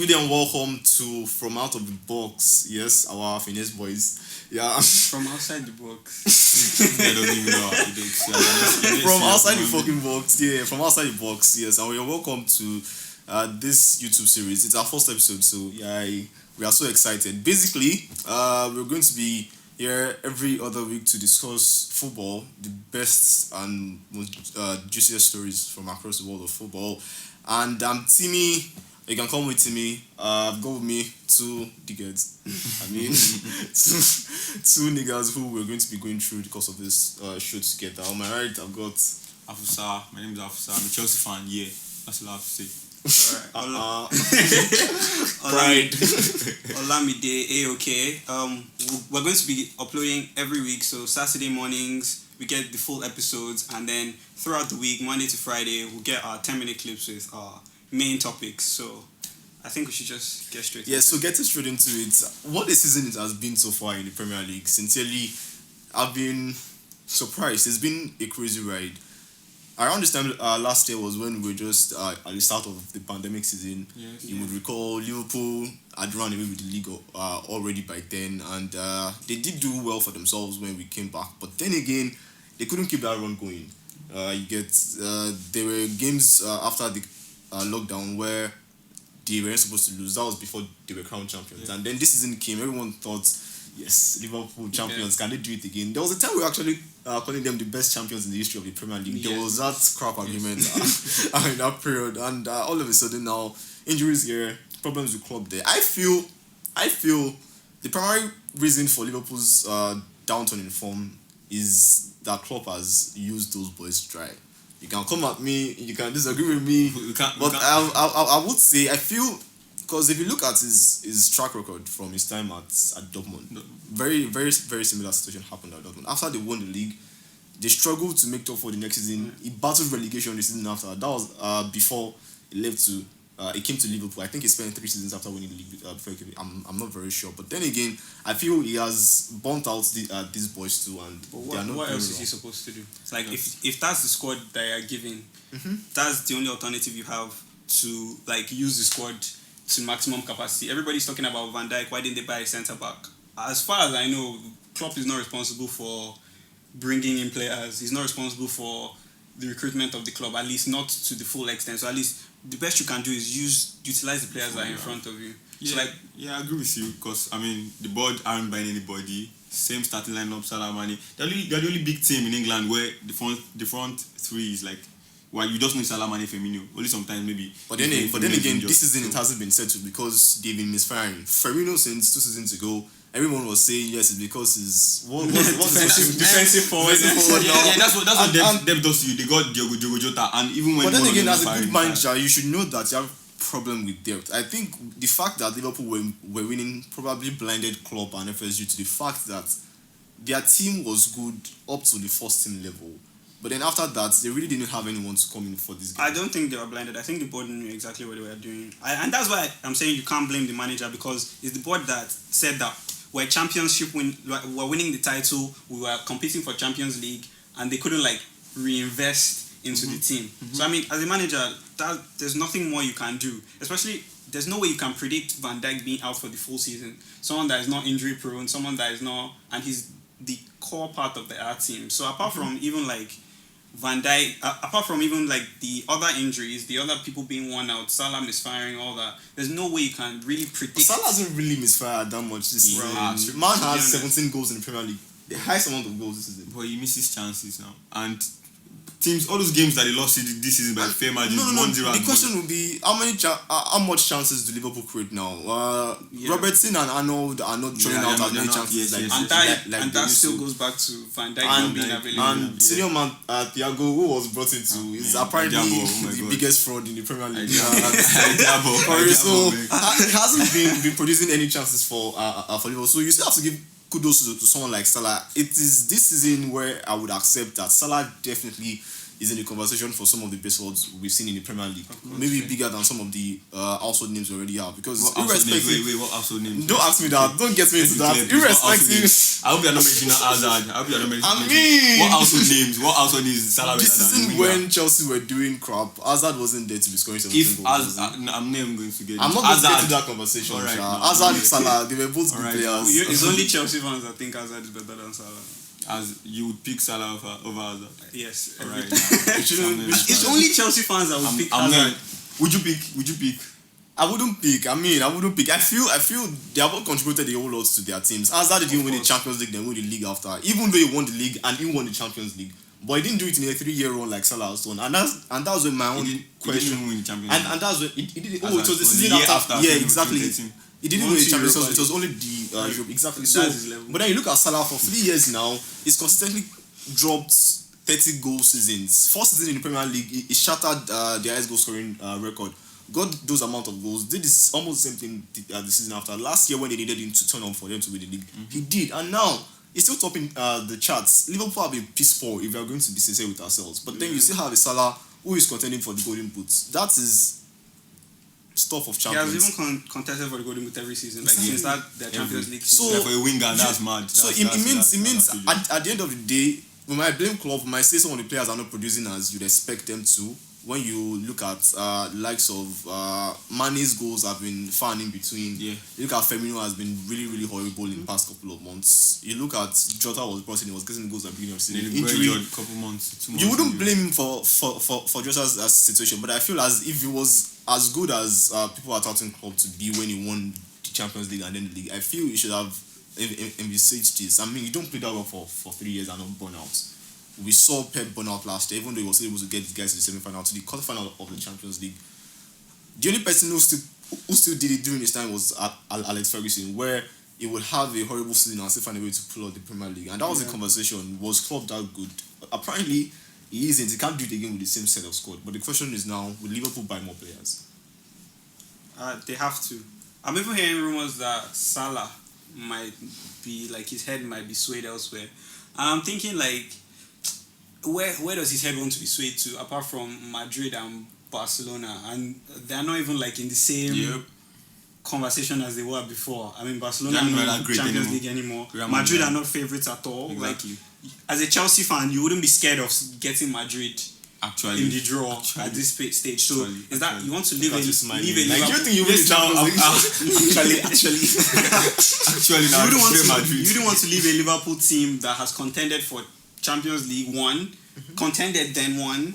Good and welcome to From Out of the Box. Yes, our finesse boys. Yeah. From outside the box. They don't even know how to do it. From outside the fucking box. Yeah, from outside the box. Yes, and you're welcome to this YouTube series. It's our first episode, so yeah, we are so excited. Basically, we're going to be here every other week to discuss football, the best and most juiciest stories from across the world of football. And Timmy. You can call me Timmy. Go with me two dickheads. I mean, two niggas who we're going to be going through the course of this show together. On my right, I've got Afusa, my name is Afusa. I'm a Chelsea fan. Yeah, that's all I have to say. Pride. Olamide AOK. We're going to be uploading every week. So Saturday mornings we get the full episodes, and then throughout the week, Monday to Friday, we'll get our 10-minute clips with our main topics. So I think we should just get straight into it. So getting straight into it, what the season it has been so far in the Premier League. Sincerely, I've been surprised. It's been a crazy ride. Around this time last year was when we were just at the start of the pandemic season. Yes. You would recall Liverpool had run away with the league already by then, and they did do well for themselves when we came back. But then again, they couldn't keep that run going. There were games after the lockdown where they weren't supposed to lose. That was before they were crowned champions. Yeah. And then this season came, everyone thought, yes, Liverpool champions, can they do it again? There was a time we were actually calling them the best champions in the history of the Premier League. There was that crap agreement in that period, and all of a sudden now, injuries here, problems with club there. I feel the primary reason for Liverpool's downturn in form is that Klopp has used those boys dry. You can come at me, you can disagree with me, but I would say, I feel, because if you look at his track record from his time at Dortmund, very, very, very similar situation happened at Dortmund. After they won the league, they struggled to make top for the next season. He battled relegation the season after. That was before he left to. He came to Liverpool. I think he spent 3 seasons after winning the league before he came. I'm not very sure, but then again, I feel he has burnt out these boys too, and what else is he supposed to do? Like if that's the squad that you're giving, that's the only alternative you have to like use the squad to maximum capacity. Everybody's talking about Van Dijk. Why didn't they buy a centre back? As far as I know, Klopp is not responsible for bringing in players. He's not responsible for the recruitment of the club, at least not to the full extent. So at least the best you can do is utilize the players that are in front of you. Yeah, so I agree with you, because I mean the board aren't buying anybody. Same starting lineup, Salah, Mane. They're the only big team in England where the front three is like, well, you just need Salah, Mane, Firmino. Only sometimes maybe. But then again, this season it hasn't been settled because they've been misfiring. Firmino since 2 seasons ago, everyone was saying yes, it's because he's defensive forward. Yeah, that's what Deb does to you. They got Diogo Jota, and even when. But then again, as a good manager, you should know that you have problem with depth. I think the fact that Liverpool were winning probably blinded Klopp and FSG to the fact that their team was good up to the first team level. But then after that, they really didn't have anyone to come in for this game. I don't think they were blinded. I think the board knew exactly what they were doing. And that's why I'm saying you can't blame the manager, because it's the board that said that we're we're winning the title, we were competing for Champions League, and they couldn't like reinvest into the team. So I mean, as a manager, there's nothing more you can do. Especially, there's no way you can predict Van Dijk being out for the full season. Someone that is not injury prone, someone that is not, and he's the core part of our team. So apart from even like Van Dijk, apart from even like the other injuries, the other people being worn out, Salah misfiring, all that, there's no way you can really predict. Salah hasn't really misfired that much this season. Man has 17 goals in the Premier League, the highest amount of goals this season. But he misses chances now, and teams, all those games that they lost this season by fair margin, 1-0. The question would be how much chances do Liverpool create now? Robertson and Arnold are not throwing out as many chances and that still goes back to Van Dijk not being available. And senior man Thiago, who was brought into, is apparently the biggest fraud in the Premier League. So he hasn't been producing any chances for Liverpool. So you still have to give kudos to someone like Salah. It is this season where I would accept that Salah definitely is in the conversation for some of the best forwards we've seen in the Premier League. Maybe bigger than some of the household names we already have. Because What household names? Don't ask me that. Don't get me into that. Irrespective. I hope you're not mentioning Hazard. I hope you're not mentioning. I mean, what household names? What household names? Salah this better than season Wenger? when Chelsea were doing crap, Hazard wasn't there to be scoring 17 If goals. I'm not even going to get. I'm not going to get to that conversation. Alright, Hazard, Salah, they were both good Alright. players. It's only Chelsea fans that think Hazard is better than Salah. As you would pick Salah over Hazard. Yes. Alright. It's only Chelsea fans that would pick Hazard. Would you pick? I wouldn't pick. I wouldn't pick. I feel they have all contributed a whole lot to their teams. Hazard didn't win the Champions League, then win the league after. Even though he won the league and he won the Champions League, but he didn't do it in a 3-year run like Salah has done. And that was when my own question. He didn't win the Champions League. And that's when it did. Hazard It was the was the season year after. after, Yeah, so exactly. 2013. He didn't Once win the Champions Europa League. It was only the Europe. Exactly. So, That's his level. but then you look at Salah for 3 years now. He's consistently dropped 30 goal seasons. First season in the Premier League, he shattered the highest goal scoring record. Got those amount of goals. Did this almost the same thing the season after. Last year when they needed him to turn on for them to win the league, he did. And now he's still topping the charts. Liverpool have been piss poor if we are going to be sincere with ourselves. But then you still have a Salah who is contending for the Golden Boot. That is stuff of He champions. has even contested for the Golden Boot every season. Like since that their Champions League season. So- Like for a winger, that's mad. So it means at the end of the day, we might blame club, we might say some of the players are not producing as you'd expect them to. When you look at likes of Mane's goals have been far and in between. Yeah. You look at Firmino has been really, really horrible in the past couple of months. You look at Jota was brought in, he was getting goals at the beginning of the season. Injury. Couple months, 2 months. You wouldn't blame him for Jota's situation, but I feel as if he was as good as people are touting club to be when he won the Champions League and then the league, I feel he should have envisaged this. I mean, you don't play that well for 3 years and not burn out. We saw Pep burn out last year, even though he was able to get the guys to the semi-final, to the quarter-final of the Champions League. The only person who still did it during his time was Alex Ferguson, where he would have a horrible season and still find a way to pull out the Premier League. And that was the conversation. Was Klopp that good? Apparently, he isn't. He can't do it again with the same set of squad. But the question is now, will Liverpool buy more players? They have to. I'm even hearing rumors that Salah might be like his head might be swayed elsewhere. And I'm thinking like, where does his head want to be swayed to apart from Madrid and Barcelona? And they're not even like in the same conversation as they were before. I mean, Barcelona are not in Champions League anymore. Madrid are not favourites at all. Exactly. Like, as a Chelsea fan, you wouldn't be scared of getting Madrid Actually, in the draw at this stage. So is that you want to leave a Like, Liverpool? you think you win the Champions League? actually, now you Madrid. don't want to leave a Liverpool team that has contended for Champions League, contended, then won,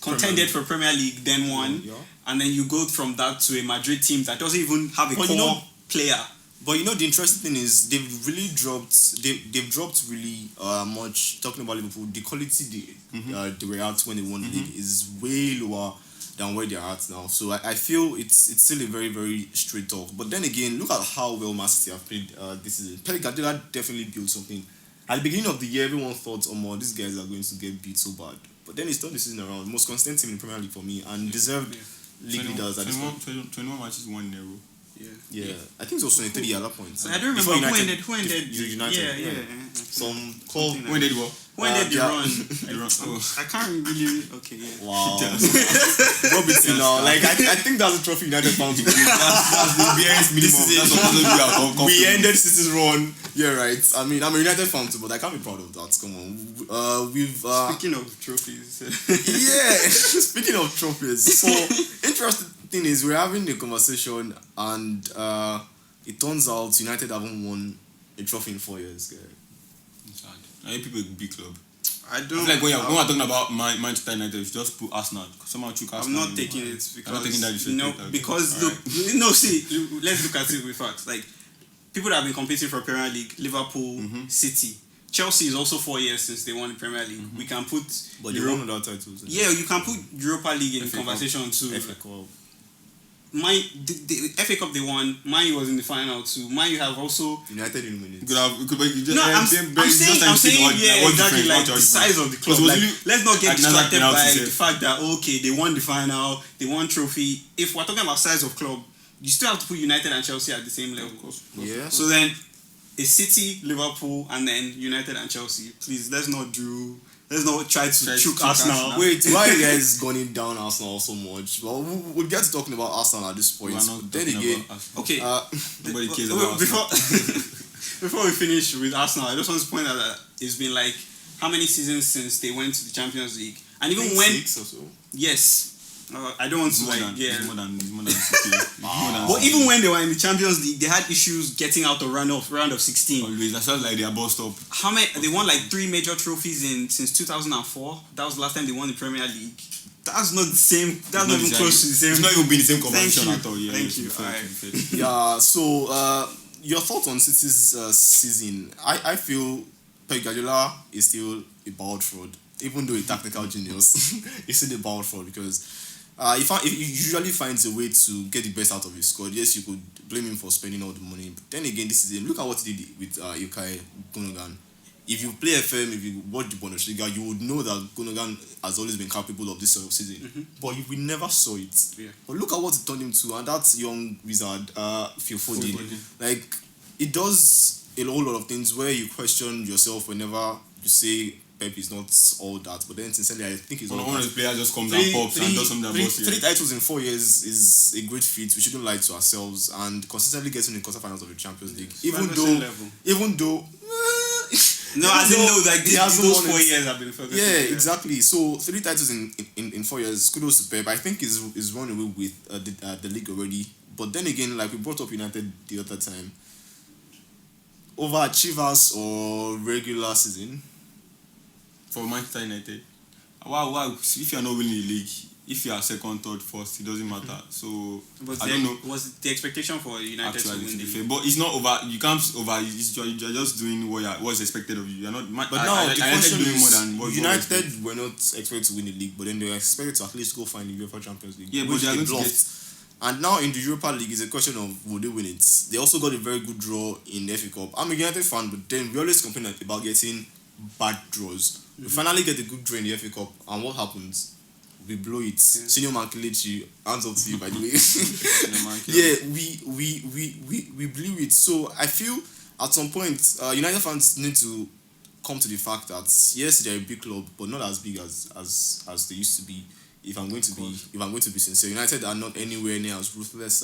contended for Premier League, then won, and then you go from that to a Madrid team that doesn't even have a core player. But you know the interesting thing is they've really dropped. They've dropped really much. Talking about Liverpool, the quality they were at when they won the league is way lower than where they are at now. So I feel it's still a very, very straight talk. But then again, look at how well Man City have played this season. Pep Guardiola definitely built something. At the beginning of the year, everyone thought, these guys are going to get beat so bad. But then he's turned the season around. Most consistent team in the Premier League for me and deserved league leaders at this point. 21 matches, 1 0. Yeah, I think it was 23 at that point. I don't remember who ended. United. Yeah. Some club. When did what? Who ended the run? Oh. I can't really. Okay, yeah. Wow. Robertson now. Like, I think that's a trophy United found to win. That's the barest minimum. That's what we are confident. We ended City's run. Yeah, right. I mean, I'm a United fan too, but I can't be proud of that. Come on. Speaking of trophies. Yeah. Speaking of trophies. So, interesting thing is, we're having a conversation and it turns out United haven't won a trophy in 4 years, guys. Sad. I hate people big club. I don't. It's like when we're talking about Manchester United, you just put Arsenal. Somehow took Arsenal. I'm not taking it because I'm not taking that disrespect. because All look, no, see, let's look at it with facts. Like people that have been competing for Premier League, Liverpool, City, Chelsea is also 4 years since they won the Premier League. We can put But they won other titles. yeah, you can put Europa League in FA conversation too. FA Cup. The FA Cup they won. Man U was in the final too. Man U have also. United didn't win it. I'm saying yeah, exactly. Like the size of the club. Like, let's not get distracted by the fact that they won the final, they won trophy. If we're talking about size of club, you still have to put United and Chelsea at the same level. Of course. Yeah. So then, it's City, Liverpool, and then United and Chelsea. Please, let's not do let's not try to choke Arsenal. Wait, why are you guys gunning down Arsenal so much? Well, we'll get to talking about Arsenal at this point. But then again, okay. Nobody cares about before Arsenal. before we finish with Arsenal, I just want to point out that it's been like how many seasons since they went to the Champions League, and even when 6 or so. yes. I don't want to It's more than 6 years. But even when they were in the Champions League, they had issues getting out of round of 16. Always, that's just like they are bossed up. How many? They won like 3 major trophies since 2004. That was the last time they won the Premier League. That's not the same. That's not even close to the same. It's not even been the same competition at all. Yeah, Thank you. Yeah. So, your thoughts on City's season? I feel Pep Guardiola is still a bald fraud, even though a tactical genius. He's still a bald fraud because. If he usually finds a way to get the best out of his squad, yes, you could blame him for spending all the money. But then again, this season, look at what he did with Ilkay Gundogan. If you play FM, if you watch the Bundesliga, you would know that Gundogan has always been capable of this sort of season. Mm-hmm. But we never saw it. Yeah. But look at what it turned him to, and that young wizard, Phil Foden. Like, it does a whole lot of things where you question yourself whenever you say Pep is not all that, but then sincerely, I think he's One all of that. the players just comes and pops and does something about Three titles in 4 years is a great feat. We shouldn't lie to ourselves, and consistently getting in the quarterfinals of the Champions League, even though. No, I didn't know like those 4 years have been focused. Yeah, exactly. So 3 titles in 4 years. Kudos to Pep. I think is run away with the league already. But then again, like we brought up United the other time, overachievers or regular season. For Manchester United. Wow. If you are not winning the league, if you are second, third, first, it doesn't matter. So But I don't know. Was the expectation for United Actually, to win the fair. league? But it's not over. You can't over. You're just doing what's expected of you. You're not. But now the question doing more is, than what United were not expected to win the league, but then they were expected to at least go find the UEFA Champions League. Yeah, but which they are going to bluffed. And now in the Europa League, it's a question of will they win it. They also got a very good draw in the FA Cup. I'm a United fan, but then we always complain about getting bad draws. We finally get a good draw in the FA Cup, and what happens? We blow it. Senior Mankelechi, hands up to you, by the way. Yeah, we blew it. So I feel at some point, United fans need to come to the fact that yes, they're a big club, but not as big as they used to be. If I'm going to be sincere, United are not anywhere near as ruthless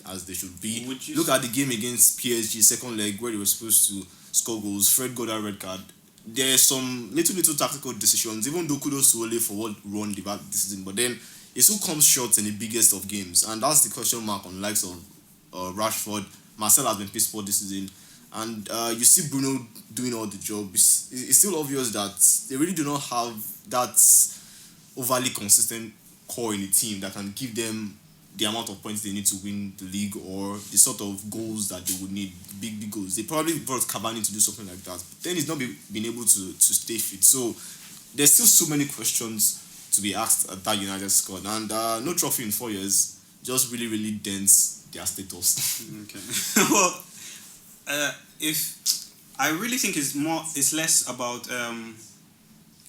as they should be. Look at the game against PSG, second leg, where they were supposed to score goals. Fred got a red card. There's some little tactical decisions, even though kudos to Ole for what run the back this season, but then it still comes short in the biggest of games, and that's the question mark on the likes of Rashford. Marcel has been piss poor this season, and you see Bruno doing all the job. It's still obvious that they really do not have that overly consistent core in the team that can give them the amount of points they need to win the league or the sort of goals that they would need, big goals. They probably brought Cavani to do something like that, but then he's not been able to stay fit. So there's still so many questions to be asked at that United squad, and no trophy in 4 years just really dents their status. Okay. Well, if I really think it's less about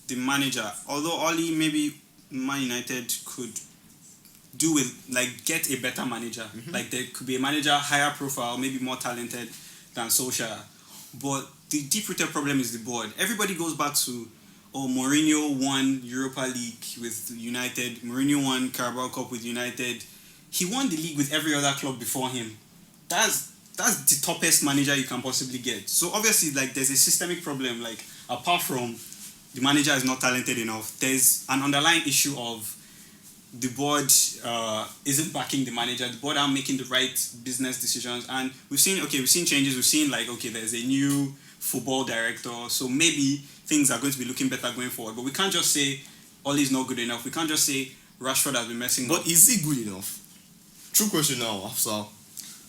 the manager. Although Oli maybe Man United could do with like get a better manager. Like there could be a manager higher profile, maybe more talented than Solskjaer. But the deep-rooted problem is the board. Everybody goes back to Mourinho won Europa League with United. Mourinho won Carabao Cup with United. He won the league with every other club before him. That's the toppest manager you can possibly get. So obviously, like there's a systemic problem. Like apart from the manager is not talented enough, there's an underlying issue of the board isn't backing the manager. The board aren't making the right business decisions, and we've seen changes. We've seen there's a new football director, so maybe things are going to be looking better going forward. But we can't just say Ole's not good enough. We can't just say Rashford has been messing up. But is he good enough? True question now, Afsal.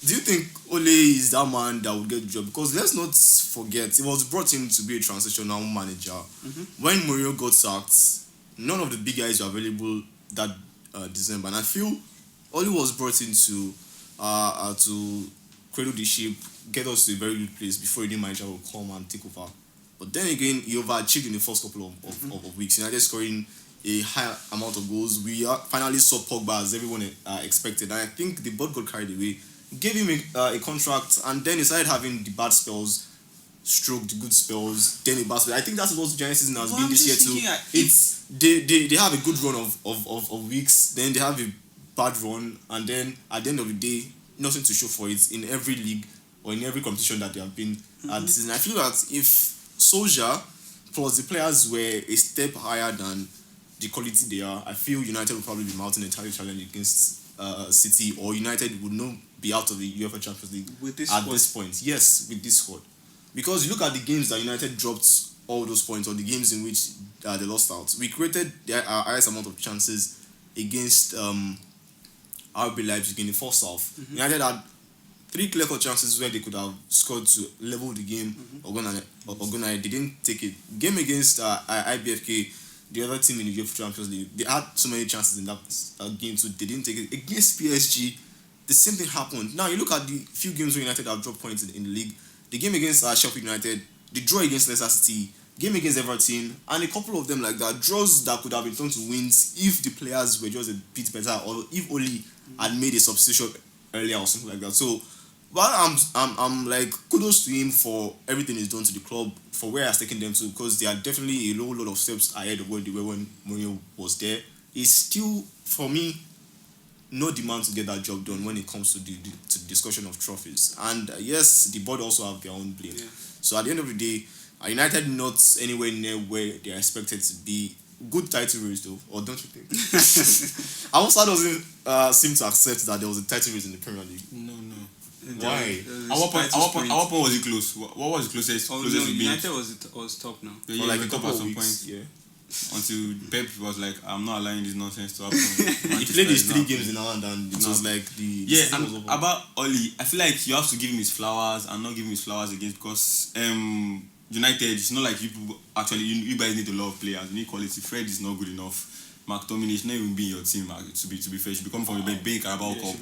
Do you think Ole is that man that would get the job? Because let's not forget, he was brought in to be a transitional manager. When Mourinho got sacked, none of the big guys were available that December, and I feel Ole was brought in to cradle the ship, get us to a very good place before a new manager will come and take over. But then again, he overachieved in the first couple of weeks. United scoring a high amount of goals. We finally saw Pogba as everyone expected, and I think the board got carried away. Gave him a contract, and then he started having the bad spells. stroked good spells, then a bad spell. I think that's what Giants season has Well, been I'm this year just too. thinking, It's they have a good run of weeks, then they have a bad run, and then at the end of the day, nothing to show for it in every league or in every competition that they have been at this season. I feel that if Solskjaer plus the players were a step higher than the quality they are, I feel United will probably be mounting a title challenge against City, or United would not be out of the UEFA Champions League With this at squad. this point. Yes, with this squad. Because you look at the games that United dropped all those points, or the games in which they lost out. We created the highest amount of chances against RB Leipzig in the first half. United had 3 clear-cut chances where they could have scored to level the game. They didn't take it. Game against IBFK, the other team in the UEFA Champions League, they had so many chances in that game too. They didn't take it. Against PSG, the same thing happened. Now you look at the few games where United have dropped points in the league. The game against Sheffield United, the draw against Leicester City, game against Everton, and a couple of them like that, draws that could have been turned to wins if the players were just a bit better, or if Oli had made a substitution earlier or something like that. So, but I'm like, kudos to him for everything he's done to the club, for where he has taken them to, because they are definitely a lot of steps ahead of where they were when Mourinho was there. It's still, for me, no demand to get that job done when it comes to the discussion of trophies. And yes, the board also have their own blame. Yeah. So at the end of the day, United not anywhere near where they are expected to be. Good title race though, or don't you think? Alonso doesn't seem to accept that there was a title race in the Premier League. No. Why? At what point was it close? What was the closest? Oh closest no, to being? United was top now. Yeah, For like we a were top couple at of some weeks. point. Yeah. Until Pep was like, I'm not allowing this nonsense to happen. He played his 3 games in a hand, and it was like the season was and over. about Oli, I feel like you have to give him his flowers and not give him his flowers again, because United, it's not like you people actually, you guys need a lot of players. You need quality. Fred is not good enough. McTominay should not even be in your team. To be fair, should be coming from the bench, playing Carabao Cup.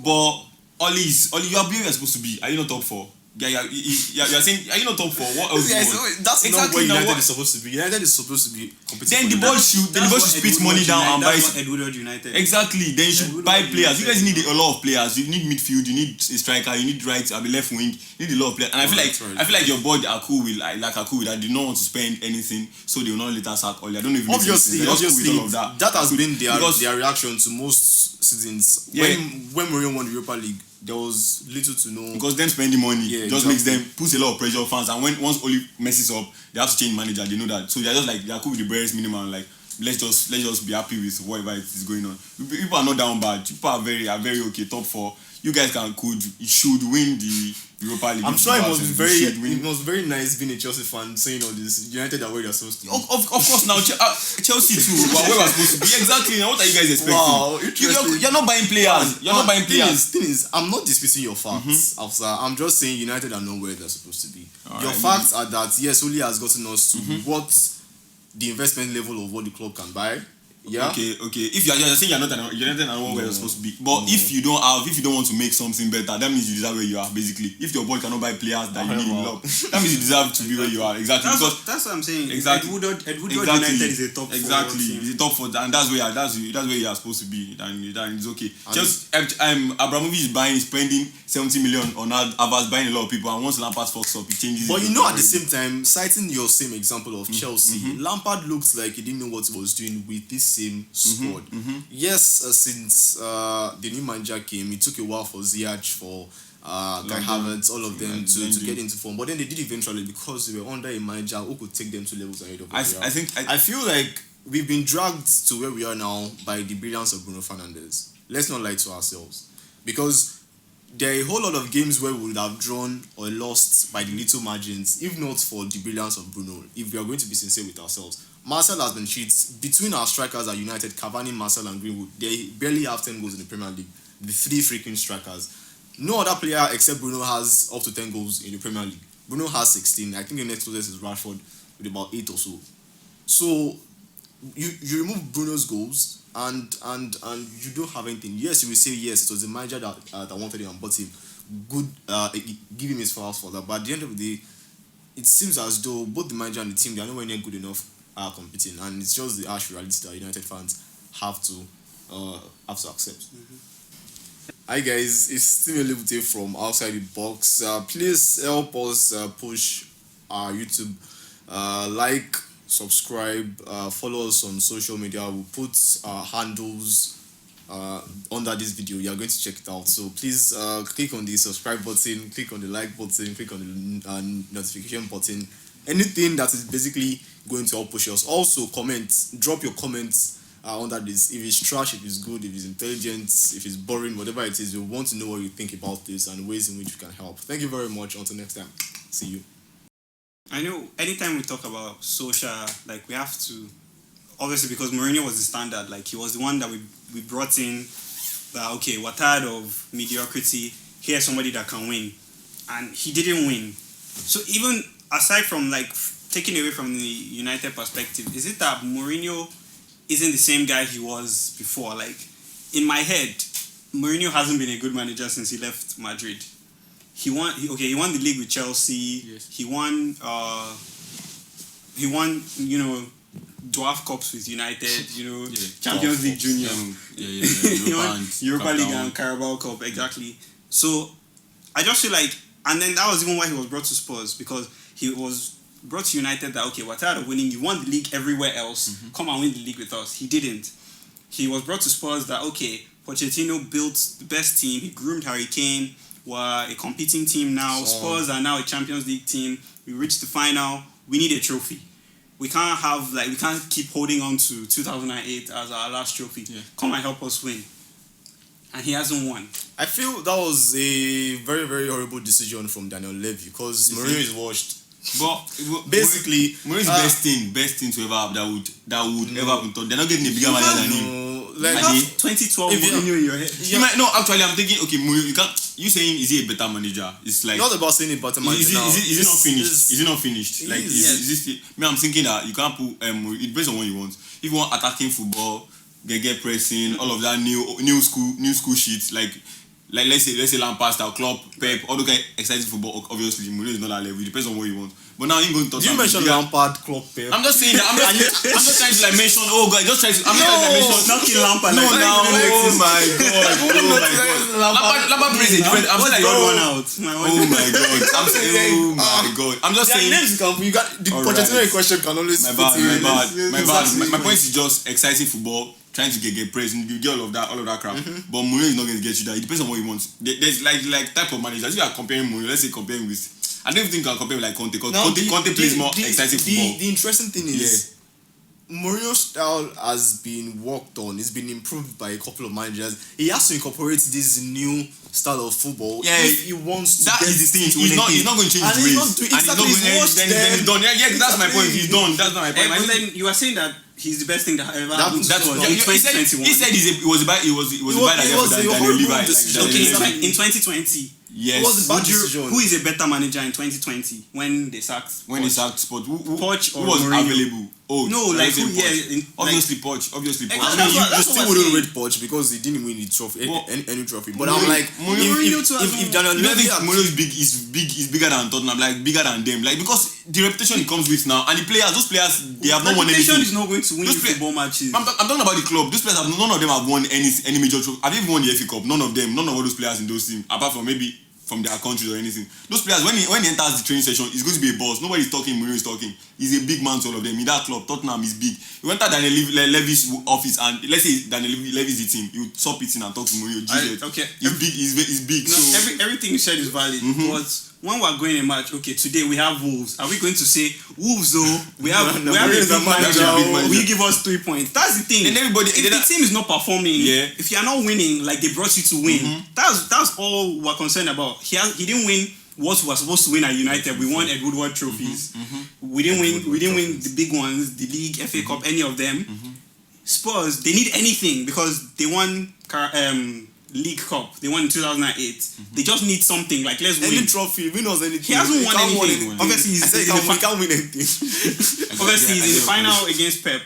But Oli, you are being where you're supposed to be. Are you not top 4? Yeah, you're saying, are you not top 4? What else? Yeah, do you so want? that's not Exactly, where now United what- is supposed to be. United is supposed to be competing. Then for the the board should split money down and buy. That's what Edward United. Exactly. Then you should Edward buy United. players. You guys need a lot of players. You need midfield. You need a striker. You need right. Left wing. You need a lot of players. And I feel like your board are cool with are cool with that. They don't want to spend anything, so they will not let us sack Oli. I don't know if it makes sense. They're just cool with all of that has been Because- their reaction to most seasons. Yeah. When Mourinho won the Europa League, there was little to no. Because them spending money just makes exactly. them puts a lot of pressure on fans, and once Oli messes up, they have to change manager. They know that, so they're just like they're cool with the barest minimum. Like let's just be happy with whatever it is going on. People are not down bad. People are very okay. Top 4. You guys should win the Europa League. I'm sure it must be win. it was very nice being a Chelsea fan saying all this. United are where they're supposed to be. Of course, now Chelsea too. Where we're supposed to be. Exactly. Now, what are you guys expecting? Wow, interesting. You're not buying players. You're not buying players. Thing is, I'm not disputing your facts, Afsa. I'm just saying United are not where they're supposed to be. All Your right, facts are that yes, Oli has gotten us to what the investment level of what the club can buy. Yeah. Okay. If you're saying you're not where you're supposed to be, but if you don't want to make something better, that means you deserve where you are. Basically, if your board cannot buy players that you need in love, that means you deserve to be where you are. Exactly. That's what I'm saying. Exactly. Edward United is a top 4 Exactly. team. He's a top 4, and that's where you are supposed to be. And it's okay. Just Abramovich is spending 70 million on Havertz, buying a lot of people, and once Lampard fucks up, he changes. But you know, at the same time, citing your same example of Chelsea, Lampard looks like he didn't know what he was doing with this same squad. Yes, since the new manager came, it took a while for Ziyech, for Kai Havertz, all of them to get into form. But then they did eventually, because they were under a manager who could take them to levels ahead of where they are. I feel like we've been dragged to where we are now by the brilliance of Bruno Fernandes. Let's not lie to ourselves, because there are a whole lot of games where we would have drawn or lost by the little margins, if not for the brilliance of Bruno, if we are going to be sincere with ourselves. Marcel has been cheats. Between our strikers at United, Cavani, Marcel and Greenwood, they barely have 10 goals in the Premier League. The 3 freaking strikers. No other player except Bruno has up to 10 goals in the Premier League. Bruno has 16. I think the next closest is Rashford with about 8 or so. So you remove Bruno's goals and you don't have anything. Yes, you will say yes, it was the manager that wanted him and bought him. Good, give him his flowers for that. But at the end of the day, it seems as though both the manager and the team, they are nowhere near good enough competing, and it's just the harsh reality that United fans have to accept. Hi guys, it's still a little bit from outside the box. Please help us push our YouTube. Like, subscribe, follow us on social media. We'll put our handles under this video. You are going to check it out. So please click on the subscribe button, click on the like button, click on the notification button. Anything that is basically going to help push us. Also, drop your comments under this. If it's trash, if it's good, if it's intelligent, if it's boring, whatever it is, we want to know what you think about this and ways in which we can help. Thank you very much. Until next time, see you. I know anytime we talk about social, like we have to, obviously because Mourinho was the standard, like he was the one that we brought in, that okay, we're tired of mediocrity, here's somebody that can win. And he didn't win. So even aside from like taking away from the United perspective, is it that Mourinho isn't the same guy he was before? Like in my head, Mourinho hasn't been a good manager since he left Madrid. He won the league with Chelsea. Yes. He won dwarf cups with United, Champions League Junior. He won Europa League and Carabao Cup, exactly. So I just feel like, and then that was even why he was brought to Spurs, because he was brought to United that, okay, we're tired of winning. You won the league everywhere else. Come and win the league with us. He didn't. He was brought to Spurs that, okay, Pochettino built the best team. He groomed Harry Kane. We're a competing team now. Spurs are now a Champions League team. We reached the final. We need a trophy. We can't keep holding on to 2008 as our last trophy. Yeah. Come and help us win. And he hasn't won. I feel that was a very, very horrible decision from Daniel Levy, because Mourinho is washed. But basically, Mourinho's best thing to ever have that would ever happen. They're not getting a bigger manager than him. Like 2012 Mourinho in your head. Actually, I'm thinking, okay, Mourinho, you saying is he a better manager? It's like not about saying a better manager. Is it not finished? Is it not finished? Like is this? I'm thinking that you can't put it based on what you want. If you want attacking football, get pressing, all of that new school shit, like let's say Lampard style, Klopp, Pep, all the kind of exciting football. Obviously, Mourinho is not that level. It depends on what you want. But now you're going to talk. You mentioned Lampard, Klopp, Pep. I'm just saying that. I'm just trying to like mention. Oh God, just trying to. I'm not trying to mention. Not kill Lampard. No, now. Oh my God. Lampard plays a different. I'm saying you're one out. Oh my God. I'm saying. Oh my God. I'm just saying. You got the Pochettino question can always. My bad. My point is just exciting football. Trying to get praise, and you get all of that crap. But Mourinho is not going to get you that. It depends on what you want. There's like type of managers. If you are comparing Mourinho, let's say comparing with, I don't think you can compare with like Conte. Conte plays more exciting football. The interesting thing is, Mourinho's style has been worked on. It's been improved by a couple of managers. He has to incorporate this new style of football. Yeah, if he wants to that get is this the thing. thing. He's not going to change his ways. Then he's done. Yeah, that's my point. He's done. That's not my point. But then you are saying that he's the best thing that ever happened to us in 2021. He said it was a bad decision. Okay, in 2020. Yes. It was a bad decision. Who is a better manager in 2020 when they sacked Sport? Who Poch or was Mourinho? Available? No, like who? Obviously Poch. Obviously Poch. You still wouldn't rate Poch because he didn't win the trophy, any trophy. But I'm like, if Daniel Levy, Mourinho is bigger than Tottenham, like bigger than them, like because the reputation it comes with now, and those players, they have not won anything. Reputation is not going to win football matches. I'm talking about the club. Those players none of them have won any major trophy. Have even won the FA Cup? None of all those players in those teams, apart from maybe from their countries or anything. Those players, when he enters the training session, he's going to be a boss. Nobody's talking, Mourinho is talking. He's a big man to all of them. In that club, Tottenham is big. He went to Daniel Levy's office, and let's say Daniel Levy's the team, he would stop it in and talk to Mourinho. Okay. He's big. No, so everything you said is valid. But when we're going a match, okay, today we have Wolves. Are we going to say Wolves though? We have a big manager. Will you give us 3 points? That's the thing. And everybody, if the team is not performing, if you're not winning like they brought you to win, that's all we're concerned about. He didn't win what we were supposed to win at United. We won Ed Woodward trophies. We didn't win the big ones, the league, FA Cup, any of them. Spurs, they need anything because they won League Cup. They won in 2008. They just need something like let's win. Any trophy, win us anything. He hasn't won anything. Obviously, he can't win anything. Obviously, he's in the final against Pep,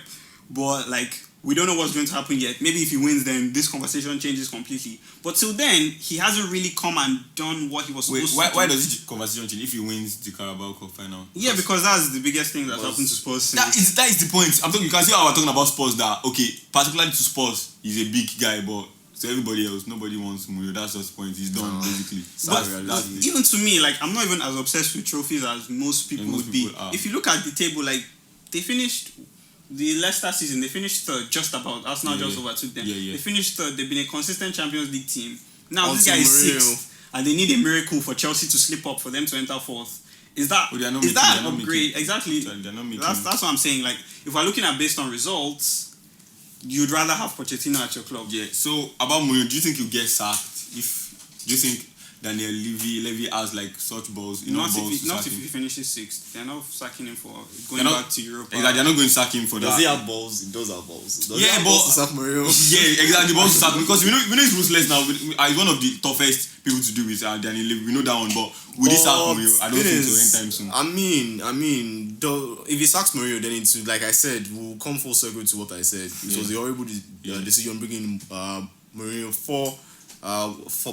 but like we don't know what's going to happen yet. Maybe if he wins, then this conversation changes completely. But till then, he hasn't really come and done what he was supposed to do. Why does this conversation change if he wins the Carabao Cup final? Yeah, because that's the biggest thing that's happened to Spurs. That is the point. You can see how we're talking about Spurs. That okay, particularly to Spurs, he's a big guy, but to everybody else, nobody wants Mourinho. That's just the point. He's done basically. Sorry, But even to me, like, I'm not even as obsessed with trophies as most people most would people be. are. If you look at the table, like, they finished the Leicester season, they finished third, just about. Arsenal just overtook them. Yeah. They finished third. They've been a consistent Champions League team. Now this Until guy is Mourinho. sixth, and they need a miracle for Chelsea to slip up for them to enter fourth. Is that Oh, they are not is making- that they are an not upgrade? making- Exactly. They're not making- That's what I'm saying. Like, if we're looking at based on results, you'd rather have Pochettino at your club. Yeah. So about Mourinho, do you think he'll get sacked? Do you think Daniel Levy has like such balls? Not balls if to he, not sack if him? he finishes sixth. They're not sacking him for They're going not- back to Europe. Exactly, they're not going to sack him for Does that. he have balls? He does have balls. Does Yeah, he have but- balls to sack Mourinho? Yeah, exactly. Balls to sack him because we know he's ruthless now. He's one of the toughest people to do with Daniel Levy. We know that one, but with this sack Mourinho, I don't think so anytime soon. I mean, though, if he sacks Mourinho, then it's like I said, we'll come full circle to what I said. It was a horrible decision bringing Mourinho for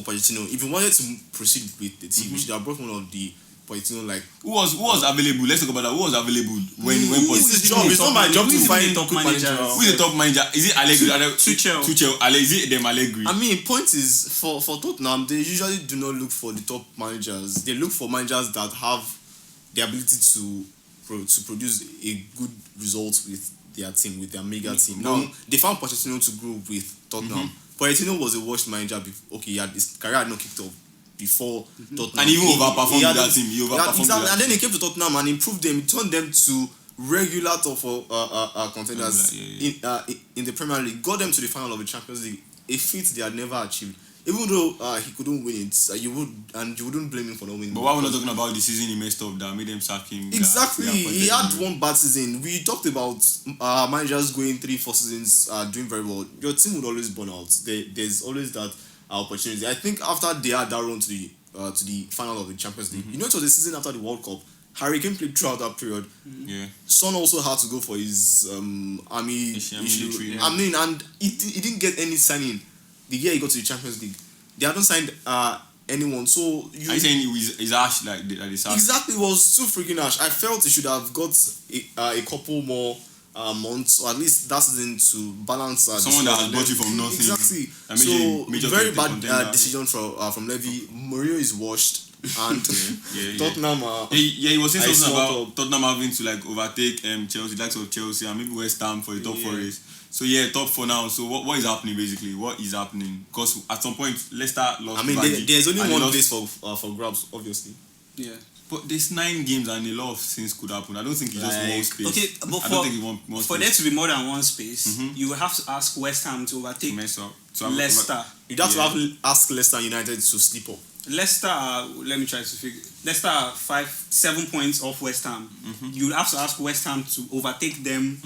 Pochettino. If he wanted to proceed with the team, we should have brought one of the Pochettino like. Who was available? Let's talk about that. Who was available when Who Pochettino? is his job? It's not my job to Who's find even the top good manager? managers. Who is the top manager? Is it Allegri? Tuchel. Is it them Allegri? I mean, point is for Tottenham, they usually do not look for the top managers. They look for managers that have the ability to produce a good result with their team, with their mega team. Now they found Pochettino to grow with Tottenham. Pochettino was a washed manager. Okay, his career had not kicked off before Tottenham, And even overperformed had- that team. He overperformed exactly. that And then team. he came to Tottenham and improved them. He turned them to regular top contenders in the Premier League. Got them to the final of the Champions League, a feat they had never achieved. Even though he couldn't win it, you wouldn't blame him for not winning. But why we're not talking about the season he messed up that made them sack him? Exactly, that he had appointed him. one bad season. We talked about managers going 3-4 seasons doing very well. Your team would always burn out. There's always that opportunity. I think after they had that run to the final of the Champions League, it was the season after the World Cup. Harry Kane played throughout that period. Yeah. Son also had to go for his army Asian issue. military, yeah. I mean, and he didn't get any signing the year he got to the Champions League. They hadn't signed anyone, so Are you saying he's ash like the sack? exactly, it was too freaking harsh. I felt he should have got a couple more months, or at least that season, to balance. Someone that has and brought then- you from nothing. Exactly. That made you So major very contender. bad decision from Levy. Mourinho is washed, and Yeah. Tottenham. He was saying I something saw about Tottenham having to like overtake Chelsea, likes of Chelsea, and maybe West Ham for the top four race. So top four now. So what is happening basically? What is happening? Because at some point Leicester lost. I mean, Vardy, there's only and they one lost- place for grabs, obviously. Yeah. But there's 9 games and a lot of things could happen. I don't think it's just one Like, space. Okay, but I don't think it's one for space. there to be more than one space, you will have to ask West Ham to overtake Mess up. So Leicester. You'd have Yeah. to ask Leicester United to sleep up. Leicester, let me try to figure. Leicester are 7 points off West Ham. You'll have to ask West Ham to overtake them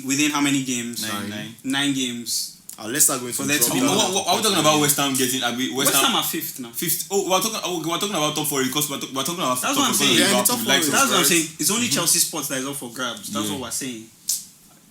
within how many games? 9. 9 games. Leicester going For to that drop to be down. more- Are we talking about West Ham getting? West Ham are 5th now. fifth. Oh, we're talking about top 4 because we're talking about. That's top what I'm four saying. because Yeah, of the top Liverpool, four likes is- of- That's what I'm right. saying. It's only Chelsea sports that is up for grabs. That's Yeah. what we're saying.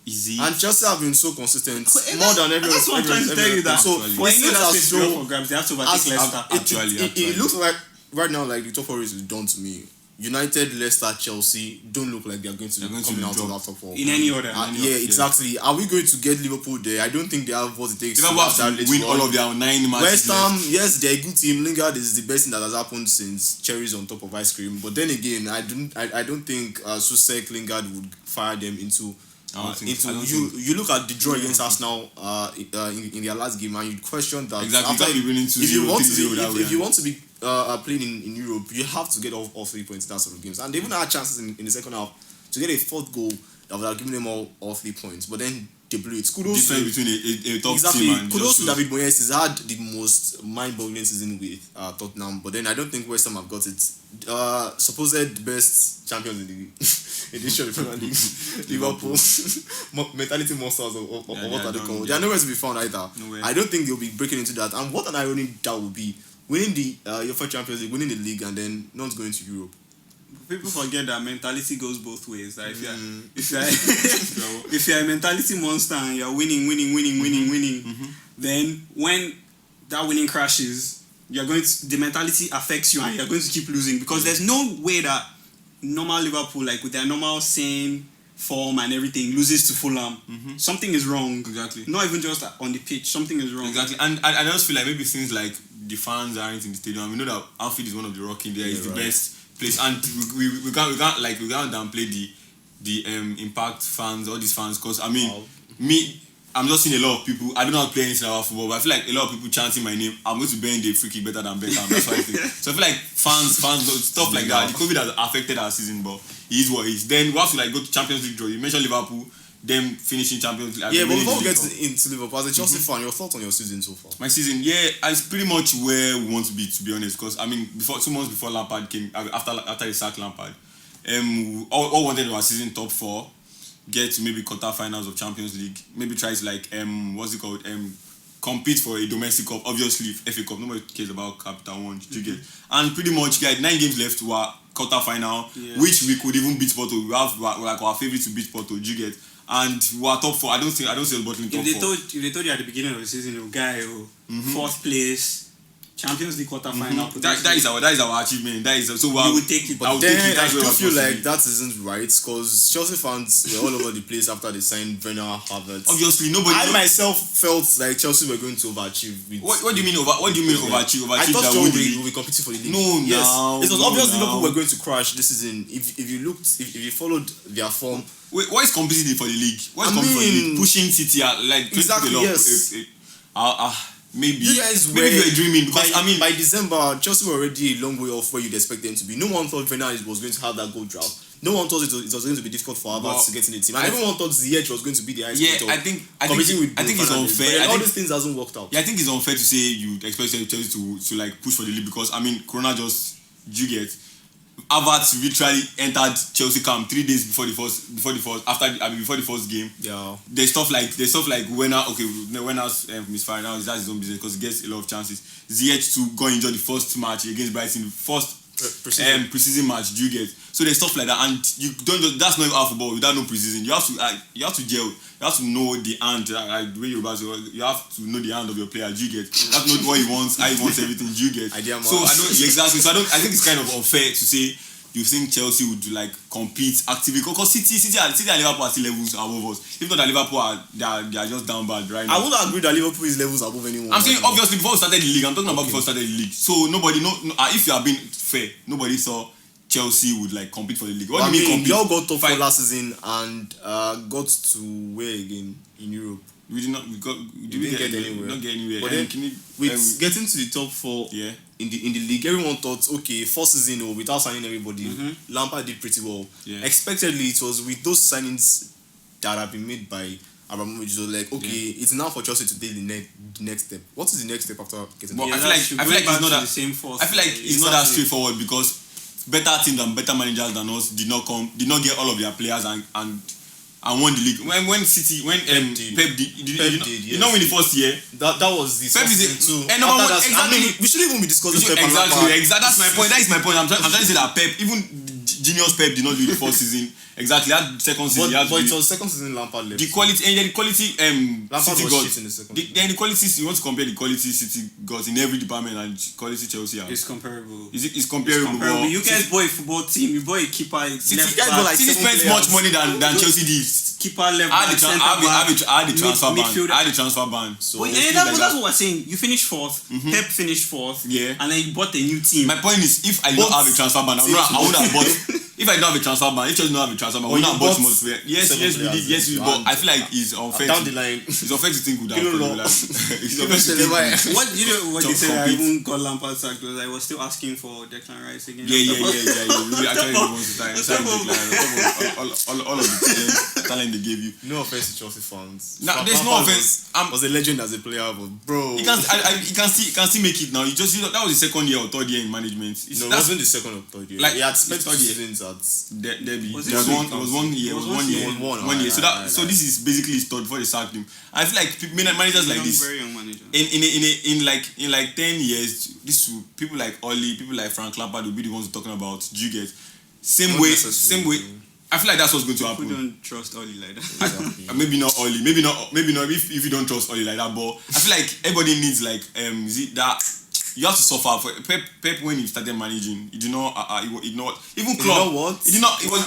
Easy. And Chelsea have been so consistent, But more than everyone. That's what I'm trying to tell you. That So Actually. for it any seems other as space to be up though for grabs, they have to overtake Leicester. Actually. it looks like right now, like the top 4 is done to me. United, Leicester, Chelsea don't look like they're going to They're be going to coming out drop. of that top 4. In any order. Yeah, exactly. Are we going to get Liverpool there? I don't think they have what it takes Liverpool have that to late win run. all of their 9 matches. West Ham, left. yes, they're a good team. Lingard is the best thing that has happened since cherries on top of ice cream. But then again, I don't think Susek Lingard would fire them into. I don't think- You look at the draw against Arsenal in their last game, and you question that Exactly, you can't be winning 2-0, if you want to 3-0 be that way, if you want to be playing in Europe, you have to get all 3 points in that sort of games. And they even had chances in the second half to get a 4th goal that would have given them all 3 points. But then they blew it. Kudos to Difference between a top exactly. team and Kudos just to David Moyes. He's had the most mind-boggling season with Tottenham, but then I don't think West Ham have got it. Supposed best champions in the edition of the Premier League, Liverpool, mentality monsters or what they are they don't- called? yeah. They are nowhere to be found either. Nowhere. I don't think they'll be breaking into that. And what an irony that would be, winning the UEFA Champions League, winning the league, and then not going to Europe. People forget that mentality goes both ways. Like if you're a mentality monster and you're winning, then when that winning crashes, the mentality affects you and you're going to keep losing because there's no way that normal Liverpool, like with their normal sane, form and everything, loses to Fulham. Something is wrong. Exactly. Not even just on the pitch. Something is wrong. Exactly, and I just feel like maybe things like the fans aren't in the stadium. And we know that Anfield is one of the rocking there. It's the best place, and we can't downplay the impact fans, all these fans, because I mean I'm just seeing a lot of people. I don't know how to play anything about football, but I feel like a lot of people chanting my name. I'm going to bend the free kick better than Beckham. That's what I think. So I feel like fans, stuff like that. The COVID has affected our season, but it is what it is. Then we have to like go to Champions League draw. You mentioned Liverpool, them finishing Champions League. Yeah, but before we get into Liverpool, as a Chelsea fan, your thoughts on your season so far? My season, it's pretty much where we want to be honest. Because I mean, 2 months before Lampard came, after he sacked Lampard, all wanted our season top 4. Get to maybe quarter-finals of Champions League, maybe try to like compete for a domestic cup. Obviously, FA Cup, nobody cares about Capital One. You get, and pretty much, 9 games left to our quarter-final, which we could even beat Porto. We have like our favourite to beat Porto. You get, and we are top 4. I don't see us bottling top 4. If they told you at the beginning of the season, guy, 4th place, Champions League quarter-final. That is our achievement. So we would take it. But then I do feel like that isn't right, because Chelsea fans were all over the place after they signed Werner, Havertz. Obviously, I myself felt like Chelsea were going to overachieve. What do you mean overachieve? I thought Chelsea will be competing for the league. It was obvious Liverpool were going to crash this season. If you followed their form. Wait, what is competing for the league? What is competing for the league? Pushing City out like exactly. Yes. Maybe you guys maybe you were dreaming, because by December Chelsea were already a long way off where you'd expect them to be. No one thought Werner was going to have that goal drought. No one thought it was going to be difficult for Havertz to get in the team. And everyone thought Ziyech was going to be the ice I think it's unfair. All these things hasn't worked out. Yeah, I think it's unfair to say you expect Chelsea to like push for the league, because I mean Corona Havertz literally entered Chelsea camp 3 days before the first game. Yeah. There's stuff like Werner's misfire now. That's his own business, because he gets a lot of chances. Ziyech to go enjoy the first match against Brighton, the first preseason match. Do you get? So there's stuff like that, and you don't. That's not our football without no preseason. You have to gel. You have to know the hand. Like the way you have to know the hand of your player. Do you get? That's not what he wants. How he wants everything. Do you get? So I don't exactly. So I think it's kind of unfair to say you think Chelsea would like compete actively, because City and Liverpool are still levels above us. If not that Liverpool they are just down bad right now. I wouldn't agree that Liverpool is levels above anyone. I'm saying obviously before we started the league. I'm talking about before we started the league. So nobody if you are being fair, nobody saw Chelsea would like compete for the league. What do you mean compete? They all got top 4 last season and got to where again in Europe? We did not. We didn't get anywhere. Not get anywhere. But then getting to the top 4 in the league, everyone thought, okay, first season without signing everybody, Lampard did pretty well. Yeah. Expectedly, it was with those signings that have been made by Abramovich. So like, okay, it's now for Chelsea to take the next step. What is the next step after getting? But I feel like it's not that. I feel like it's not that straightforward, because better teams and better managers than us did not get all of their players and won the league. When Pep did, you know, in the first year that was the Pep is exactly. I mean, we shouldn't even be discussing Pep. Exactly. That's my point. That is my point. I'm trying to say that Pep, even genius Pep, did not do the first season. Exactly, that second season. But it was second season Lampard left. The quality Lampard City was got. shit in the second. The quality, you want to compare the quality City got in every department and quality Chelsea has. It's comparable. It's comparable. You guys bought a football team. You bought a keeper. City spent much money than Chelsea did. Keeper left. I had the transfer ban. So that's what we're saying. You finished 4th. Pep finished 4th. Yeah. And then you bought a new team. My point is, if I don't have a transfer ban, I would have bought. If I don't have a transfer ban, if Chelsea don't have a transfer ban, we would have bought most players. Yes, we did. Yes, we did. But I feel like it's unfair. Down the line, it's unfair to think we have. It's unfair to think. What they said? I even got Lampard sacked because I was still asking for Declan Rice again. Yeah. We actually want to sign all of the talent they gave you. No offense to Chelsea fans. No, there's no offense. Was a legend as a player, but bro, he can still make it now. You just that was the second year or third year in management. No, it wasn't the second or third year. Like he had spent 2 seasons at Derby. It was 1 year. So this is basically his third before they sacked him. I feel like managers like this, very young manager. In like 10 years, people like Oli, people like Frank Lampard will be the ones talking about. Do you get same way? I feel like that's what's going to happen. We don't trust Oli like that. Maybe not Oli. Maybe not. If you don't trust Oli like that, but I feel like everybody needs like is it that you have to suffer. For Pep when he started managing, he did not. He did not. Even He did Klopp. not what? He did not. It was.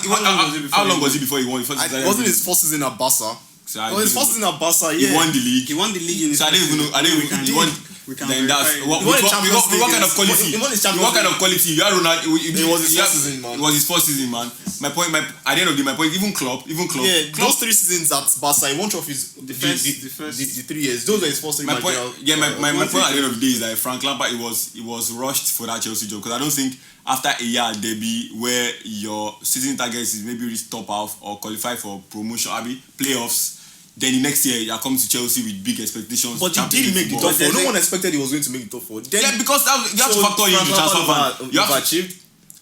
How long was it before he won? It wasn't his first season at Barca. So It was his first season at Barca. Yeah. He won the league. He won the league in his So I don't even know. I don't even. He won. We can Then that's verify it. what, He won the what Champions League. kind of quality? He won his Champions What kind League. of quality? You are Ronaldo. It was his first season, man. It was his first season, man. My point. At the end of the day, my point. Even Klopp. Yeah, those 3 seasons at Barca, he won trophies. The first- the 3 years. Those were his first 3 My point, managerial. yeah, my one point at the thing- end of the day is that Frank Lampard it was rushed for that Chelsea job because I don't think after a year at Derby where your season targets is maybe reach top half or qualify for promotion, playoffs, then the next year you are coming to Chelsea with big expectations. But he Champions did League make the football. top 4. No one expected he was going to make the top 4. Then, Yeah, because you have to so factor in the Frank transfer Lampard ban. You have to, overachieved.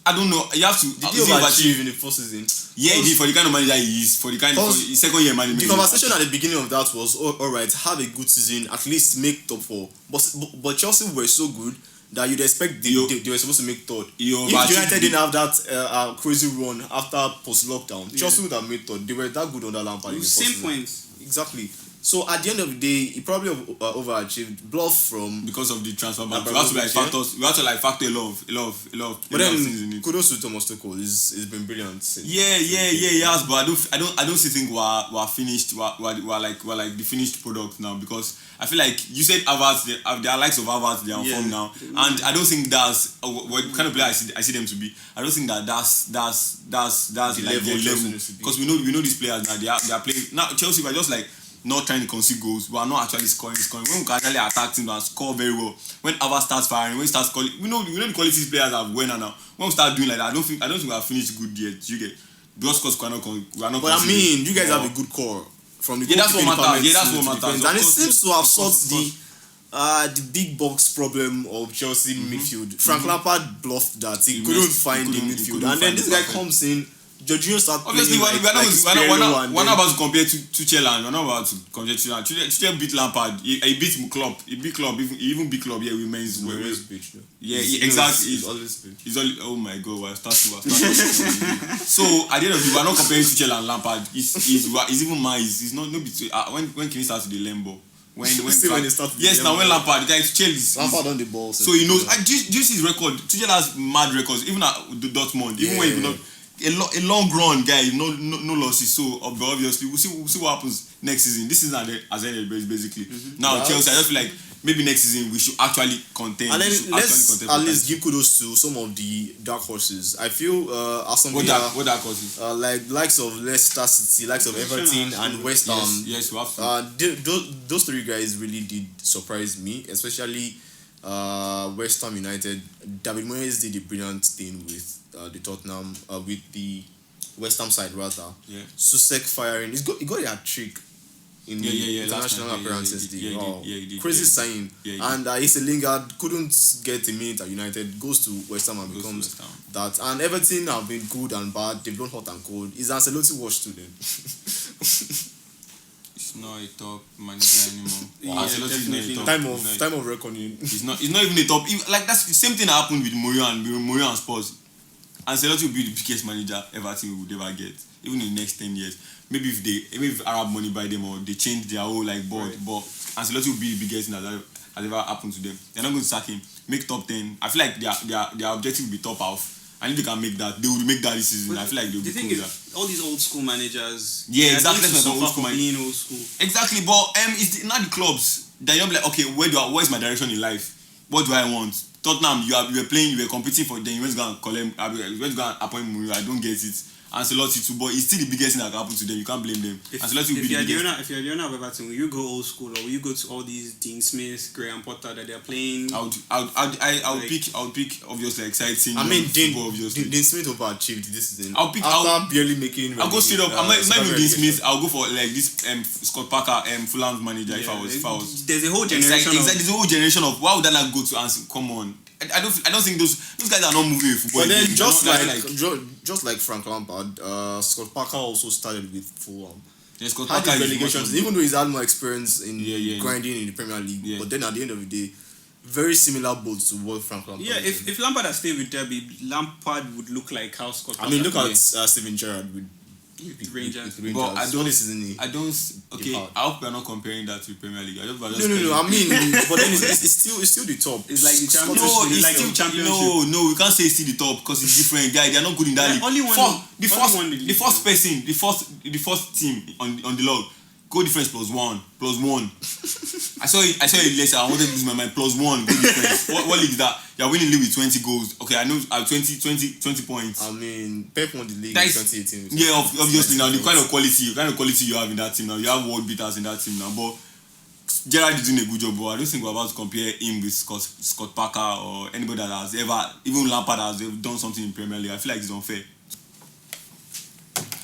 I don't know. You have to. Did he overachieve in the first season? Yeah, he did for the kind of manager he is. For the kind of Because second year management. The conversation at the beginning of that was, alright, have a good season, at least make top 4. But Chelsea were so good that you'd expect they were supposed to make third. If United didn't have that crazy run after post-lockdown, Chelsea would have made third. They were that good under Lampard. In the first Same season. points. Exactly. So at the end of the day, he probably overachieved. Bluff from. because of the transfer ban. But We have to factor a lot of But things in then it. kudos to Thomas Tuchel. He's been brilliant. Yes, but I don't still think we're finished. We're like the finished product now because I feel like you said Havertz, they are likes of Havertz, they are on form now, and I don't think that's what kind of player I see them to be. I don't think that's the like level their Chelsea level needs to be. because we know these players now. They are playing now. Chelsea were just like not trying to concede goals. We are not actually scoring. When we can actually attack teams and score very well. When Havertz starts firing, when he starts calling, we know the qualities players have winner now. When we start doing like that, I don't think we have finished good yet. You get because we are not. But I mean, you guys have a good core from the that's what goalkeeping matters. department Yeah, that's to what the matters. defense. Of And it course, seems to have of solved course. the big box problem of Chelsea midfield. Frank Lampard bluffed that he couldn't missed- find he the couldn't- he midfield, couldn't and then find this the guy perfect. comes in. Jorginho starts Obviously, playing we're not about to compare Tuchel and we're not about to compare Tuchel. Tuchel beat Lampard. He beat Klopp. He beat Klopp. He even beat Klopp. Yeah, women's. Yeah, exactly. He's always big. He's only. Oh my God! We're starting. So at the end of the day, we're not comparing Tuchel and Lampard. He's even mine. He's not between. When Kenny starts with the Lambo. When Still when he starts with yes, the now when Lambo. Lampard, the guy Tuchel is. Lampard on the ball. So he knows. Do you see his record? Tuchel has mad records. Even at the Dortmund, even when he could not. A long run, guy, no losses. So obviously, we'll see what happens next season. This season has ended basically. Now Chelsea, I just feel like maybe next season we should actually contend. And then let's at least give give kudos to some of the dark horses. I feel Aston Villa, what that causes. like likes of Leicester City, likes of Everton, and West Ham. Yes, we have to. Those 3 guys really did surprise me, especially West Ham United. David Moyes did a brilliant thing with the Tottenham, with the West Ham side rather. Yeah. Susek firing. He got a trick in the international last time. appearances. He did. Crazy signing. Yeah, he And Issa Lingard couldn't get a minute at United, goes to West Ham and becomes West Ham. that. And Everton have been good and bad. They've blown hot and cold. Is Ancelotti washed to them? He's not a top manager anymore. Yeah, Ancelotti is not a top. time of reckoning. He's not even a top. Like that's the same thing that happened with Mourinho and Spurs. Ancelotti will be the biggest manager Everton would ever get, even in the next 10 years. Maybe if Arab money buy them or they change their whole board, Right. but Ancelotti will be the biggest thing that has ever happened to them. They're not going to sack him. Make top 10. I feel like their objective will be top half. And if they can make that, they will make that this season. I feel like they'll be The thing cool with that. is, all these old school managers. Yeah, they are exactly. going to That's what suffer old school for being old school. Exactly, but it's not the clubs that you're like, okay, what is my direction in life? What do I want? Tottenham, you were competing for. Then you went to go and call him. You went to go and appoint Mourinho. I don't get it. Ancelotti too, but it's still the biggest thing that can happen to them. You can't blame them. Ancelotti will be the biggest. If you're the owner of Everton, will you go old school or will you go to all these Dean Smith, Graham Potter that they're playing? I would pick obviously exciting. I mean, football, obviously. Dean Smith overachieved this season. After barely making. I'll go straight up. I'm not even Dean Smith. I'll go for like this Scott Parker, Fulham's manager. If I was. There's a whole generation. There's a whole generation of why would that not go to answer? Come on. I don't think those guys are not moving with football. But then again. just like Frank Lampard, Scott Parker also started with Fulham. Yes, Scott Had Parker his is much relegations, more- even though he's had more experience in Yeah. grinding in the Premier League. Yeah. But then at the end of the day, very similar boats to what Frank Lampard. Yeah, did. if Lampard had stayed with Derby, Lampard would look like how Scott. I mean, look Parker at played. Steven Gerrard with Rangers. But I don't. Season I don't. Okay, Depart. I hope we're not comparing that to Premier League. no. I mean, but then it's still the top. It's like the Champions No, League. it's Like still the Championship. no. We can't say it's still the top because it's different. Guys, they're not good in that league. Only one. The first person, the first team on the log. Goal difference +1. I saw it later. I wanted to lose my mind. +1 goal difference. What league is that? You're winning league with 20 goals. Okay, I know. 20 points. I mean, Pep won the league That in is- 2018. Yeah, obviously now the kind of quality you have in that team now. You have world beaters in that team now. But Gerrard is doing a good job. But I don't think we're about to compare him with Scott Parker or anybody that has ever, even Lampard has done something in Premier League. I feel like it's unfair.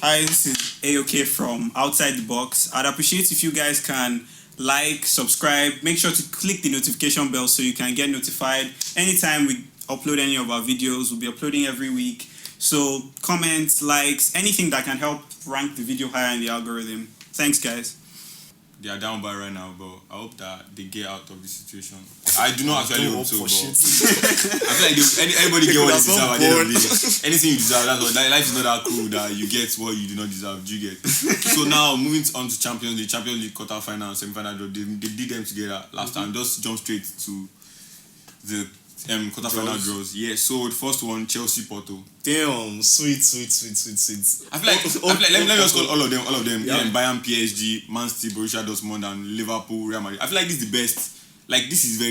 Hi, this is AOK from Outside the Box. I'd appreciate if you guys can like, subscribe, make sure to click the notification bell so you can get notified anytime we upload any of our videos. We'll be uploading every week. So comments, likes, anything that can help rank the video higher in the algorithm. Thanks, guys. They are down by right now, but I hope that they get out of this situation. I do not actually hope so, but I feel like everybody get what they deserve at the end of the day. Anything you deserve, that's what. Life is not that cruel that you get what you do not deserve. Do you get? So now moving on to Champions League quarter-final and semi-final draw. They did them together last time. Just jump straight to the quarter-final draws. Yeah. So the first one, Chelsea Porto. Damn, sweet. I feel like let me just call all of them. Yeah. Bayern, PSG, Man City, Borussia Dortmund, and Liverpool, Real Madrid. I feel like this is the best. Like these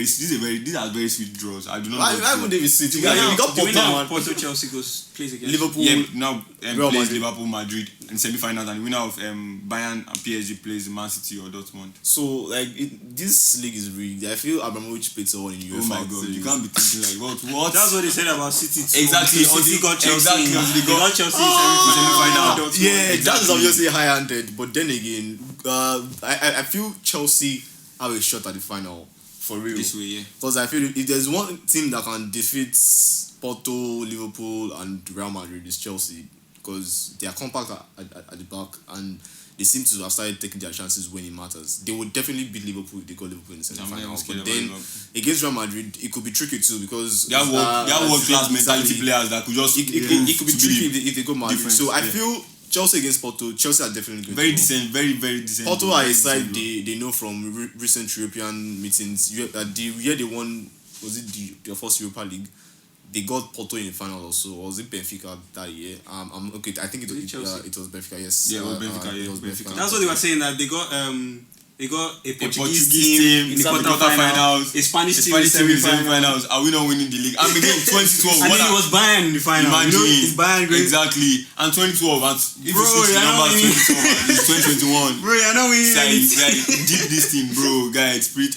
are very sweet draws. I do not know. Why would they be sweet? You The got winner Porto, of man. Porto Chelsea plays against Liverpool. Yeah, now Real plays Madrid. Liverpool, Madrid in semi-finals, and the winner of Bayern and PSG plays Man City or Dortmund. So this league is rigged. I feel Abramovich paid someone in UEFA. Oh my god, you can't be thinking like what? That's what they said about City too. Exactly, City got Chelsea. exactly, They got Chelsea in semi-final. Yeah, that is Exactly. obviously high-handed, but then again, I feel Chelsea have a shot at the final for real. This way, yeah. Because I feel if there's one team that can defeat Porto, Liverpool, and Real Madrid, it's Chelsea. Because they are compact at the back and they seem to have started taking their chances when it matters. They would definitely beat Liverpool if they got Liverpool in the semi-final. But then against Real Madrid, it could be tricky too because They have world-class mentality players that could just It could be tricky if they go Madrid. difference, So I yeah. feel Chelsea against Porto, Chelsea are definitely going very to go. decent, very decent. Porto are a Very side decent, they know from recent European meetings. The year they won, was it their first Europa League? They got Porto in the final also. Or was it Benfica that year? I'm okay. I think it was Benfica. Yes. Yeah, it was Benfica. It was Benfica. That's what they were saying, that they got a Portuguese team team in the quarterfinals, quarterfinals, a Spanish team in the semi-finals. Are we not winning the league? And again, 2012. And then it was Bayern in the final. Imagine, You know, it's Bayern going. exactly. And 2012, and if Bro, you switch the you're not numbers, winning. 2012 it's 2021. Bro, you're not winning anything. Guys, drip this team, bro. Guys, drip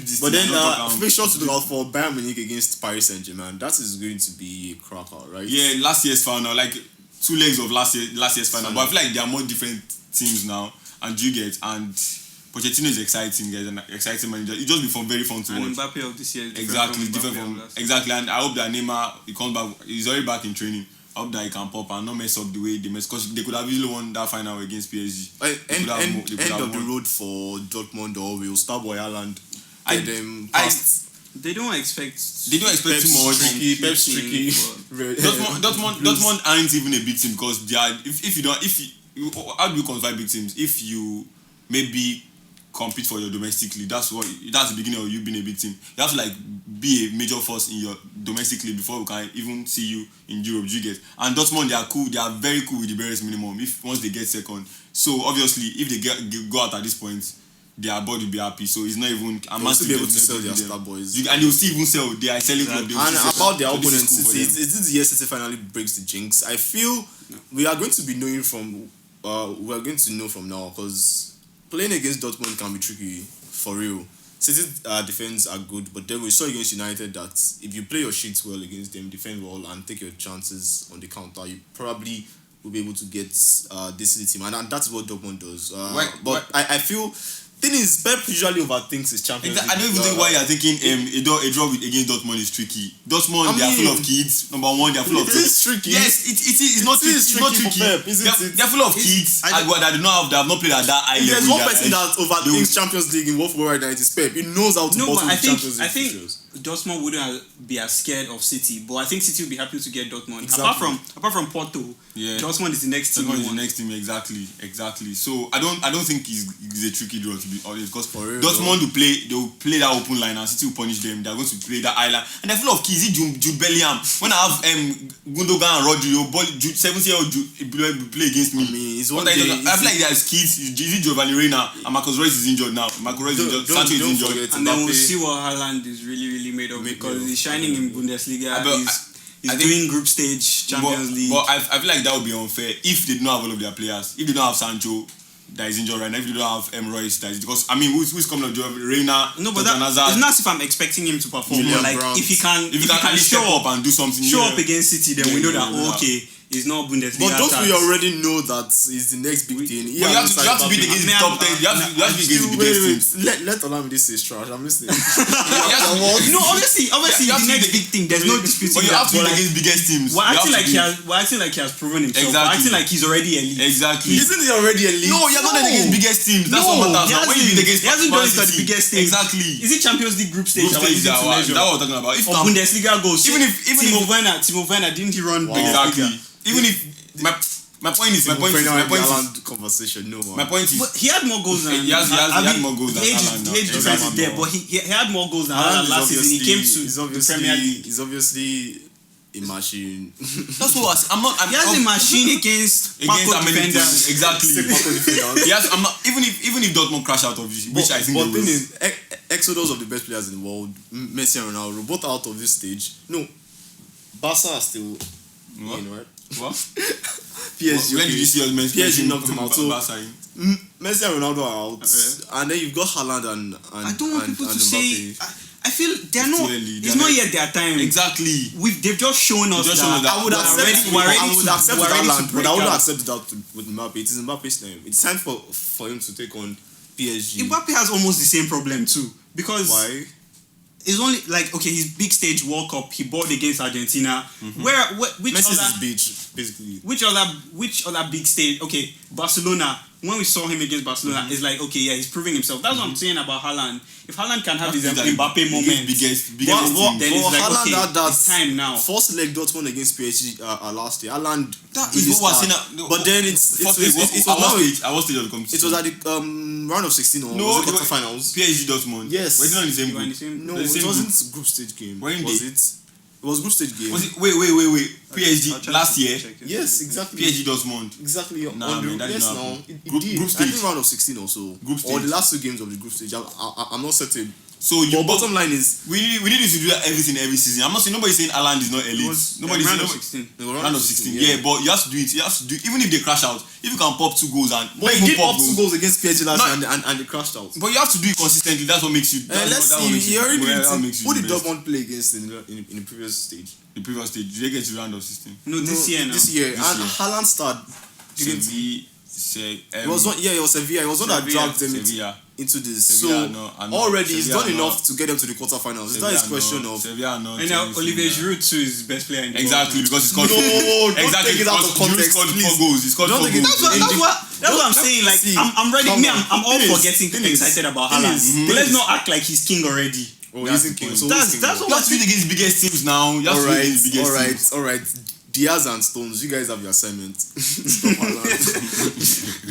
this But team. then make sure to look out for Bayern Munich against Paris Saint-Germain. That is going to be a cracker, right? yeah, last year's final, like 2 legs of last year's final. But I feel like there are more different teams now, and you get and Pochettino is exciting, guys, an exciting manager. It just be very fun to And watch. Mbappe of this year is Different Mbappe from of last year. exactly, and I hope that Neymar he comes back. He's already back in training. I hope that he can pop and not mess up the way they mess, because they could have easily won that final against PSG. End of the won. road for Dortmund or will Starboy Haaland. I- Get them I- past. They don't expect They don't expect too much. Pep's tricky. Dortmund aren't even a big team because they are. How do you quantify big teams? If you maybe compete for your domestic league, that's the beginning of you being a big team. You have to be a major force in your domestic league before we can even see you in Europe. You get, and Dortmund, they are cool. They are very cool with the barest minimum. Once they get second, so obviously if they go out at this point, their board will be happy. So it's not even. They'll still be able to sell their star boys. And they'll still even sell. They are selling club. And about their opponent, City, City, is this the year City finally breaks the jinx? I feel we are going to be knowing from. We are going to know from now, because playing against Dortmund can be tricky for real. City's defense are good, but then we saw against United that if you play your sheets well against them, defend well, and take your chances on the counter, you probably will be able to get this City team, and that's what Dortmund does. I feel. Thing is, Pep usually overthinks his Champions League. I don't even think why you're thinking a draw against Dortmund is tricky. Dortmund, they are full of kids. Number one, they are full of kids. It is tricky. Yes, it's not tricky. for Pep, isn't it? They're full of kids that have not played at that high If level. there's one person that overthinks Champions League in World Football right now, it is Pep. He knows how to No, bottle but I Champions think League fixtures. Dortmund wouldn't be as scared of City, but I think City will be happy to get Dortmund. Exactly. Apart from Porto, Dortmund is the next team. Dortmund is the next team, exactly. So I don't think he's a tricky draw, to be honest, because Dortmund will play that open line and City will punish them. They're going to play that island, and they're full of keys. Jude Bellingham. When I have Gundogan and Rodri, 70-year-old Jude play against me. I mean, it's I feel like there's kids. Is it Giovanni Reina and Marcus Royce is injured now? Marcus Royce is injured. Sancho is injured. And then we'll see what Haaland is really made of, because he's shining in Bundesliga. He's doing group stage Champions League. But I feel like that would be unfair if they don't have all of their players. If they don't have Sancho that is injured right now, if they don't have Royce that is, because I mean, who's coming up? Reina, no, but it's not as if I'm expecting him to perform. Like Brandt. if he can show up and do something, up against City, then we know that okay. It's not Bundesliga. But don't we already know that is the next big thing? You have to beat against the top 10. You have to beat against the biggest teams. Let Olamide this trash. I'm listening. No, obviously, the next big thing. There's no dispute. But you have to beat against biggest teams. We're acting like he has proven himself. Exactly. We're acting like he's already elite. Exactly. Isn't he already elite? No, you're not against biggest teams. That's what matters. When you beat against he hasn't done it at the biggest stage. Exactly. Is it Champions League group stage? That's what we're talking about. If Bundesliga goes, even if Timo Werner didn't he run exactly. Even if my point is conversation. No, my point is, but he had more goals than he had more goals than Haaland. The age difference is there, but he had more goals than Haaland last season. He came to the Premier League. He's obviously a machine. That's what he has a machine against defenders. Exactly. I'm not even if Dortmund crash out of this, which I think but thing is, exodus of the best players in the world, Messi and Ronaldo, both out of this stage. No, Barca are still in, right? What? PSG. When did you see us PSG knocked him out. So Messi and Ronaldo are out, and then you've got Haaland and I don't want people to say. Mbappe. I feel they're not. It's not yet their time. Exactly. They've just shown us that. I would accept Haaland, but I wouldn't accept that with Mbappe. It is Mbappe's time. It's time for him to take on PSG. Mbappe has almost the same problem too, because why? It's only like, okay, his big stage World Cup he bought against Argentina. Which Messi's other beach, basically. Which other big stage? Okay, Barcelona. When we saw him against Barcelona, it's like, okay, yeah, he's proving himself. That's what I'm saying about Haaland. If Haaland can have his Mbappe moment, biggest then it's like, Haaland okay, it's time now. First leg Dortmund against PSG last year. Haaland. That is what was but then it was stage of the competition. It was at the round of 16 or was it quarterfinals? PSG Dortmund. Yes. We're not in the same group. No, it wasn't group stage game. Was it? It was group stage game. Was it? Wait. PSG last year. Yes, exactly. PSG Dortmund. Exactly. Nah, man, that did not happen. It did. Group stage. I think round of 16 or so. Group stage. Or the last two games of the group stage. I'm not certain. So your bottom line is we need you to do everything every season. I'm not saying nobody's saying Haaland is not elite. Nobody's round of 16. Round of 16. Yeah, but you have to do it. Even if they crash out. If you can pop 2 goals and but he did pop 2 goals against PSG last year and they crashed out. But you have to do it consistently. That's what makes you. Let's see. Who did Dortmund play against in the previous stage? The previous stage. Did they get to round of 16? No, this year. And Haaland started. It was Sevilla. It was one that dragged them into this. Sevilla, so already he's done enough to get them to the quarterfinals. It's not his question of Sevilla. And now Olivier Giroud too is best player in the world. Because he scored. Exactly, take it out of context. Giroud scored 4 goals. He scored 4 goals. That's what I'm saying. Like I'm ready. I'm all for getting excited about Haaland. But let's not act like he's king already. He's in king. So that's what. You have to win against biggest teams now. All right. Diaz and Stones, you guys have your assignment.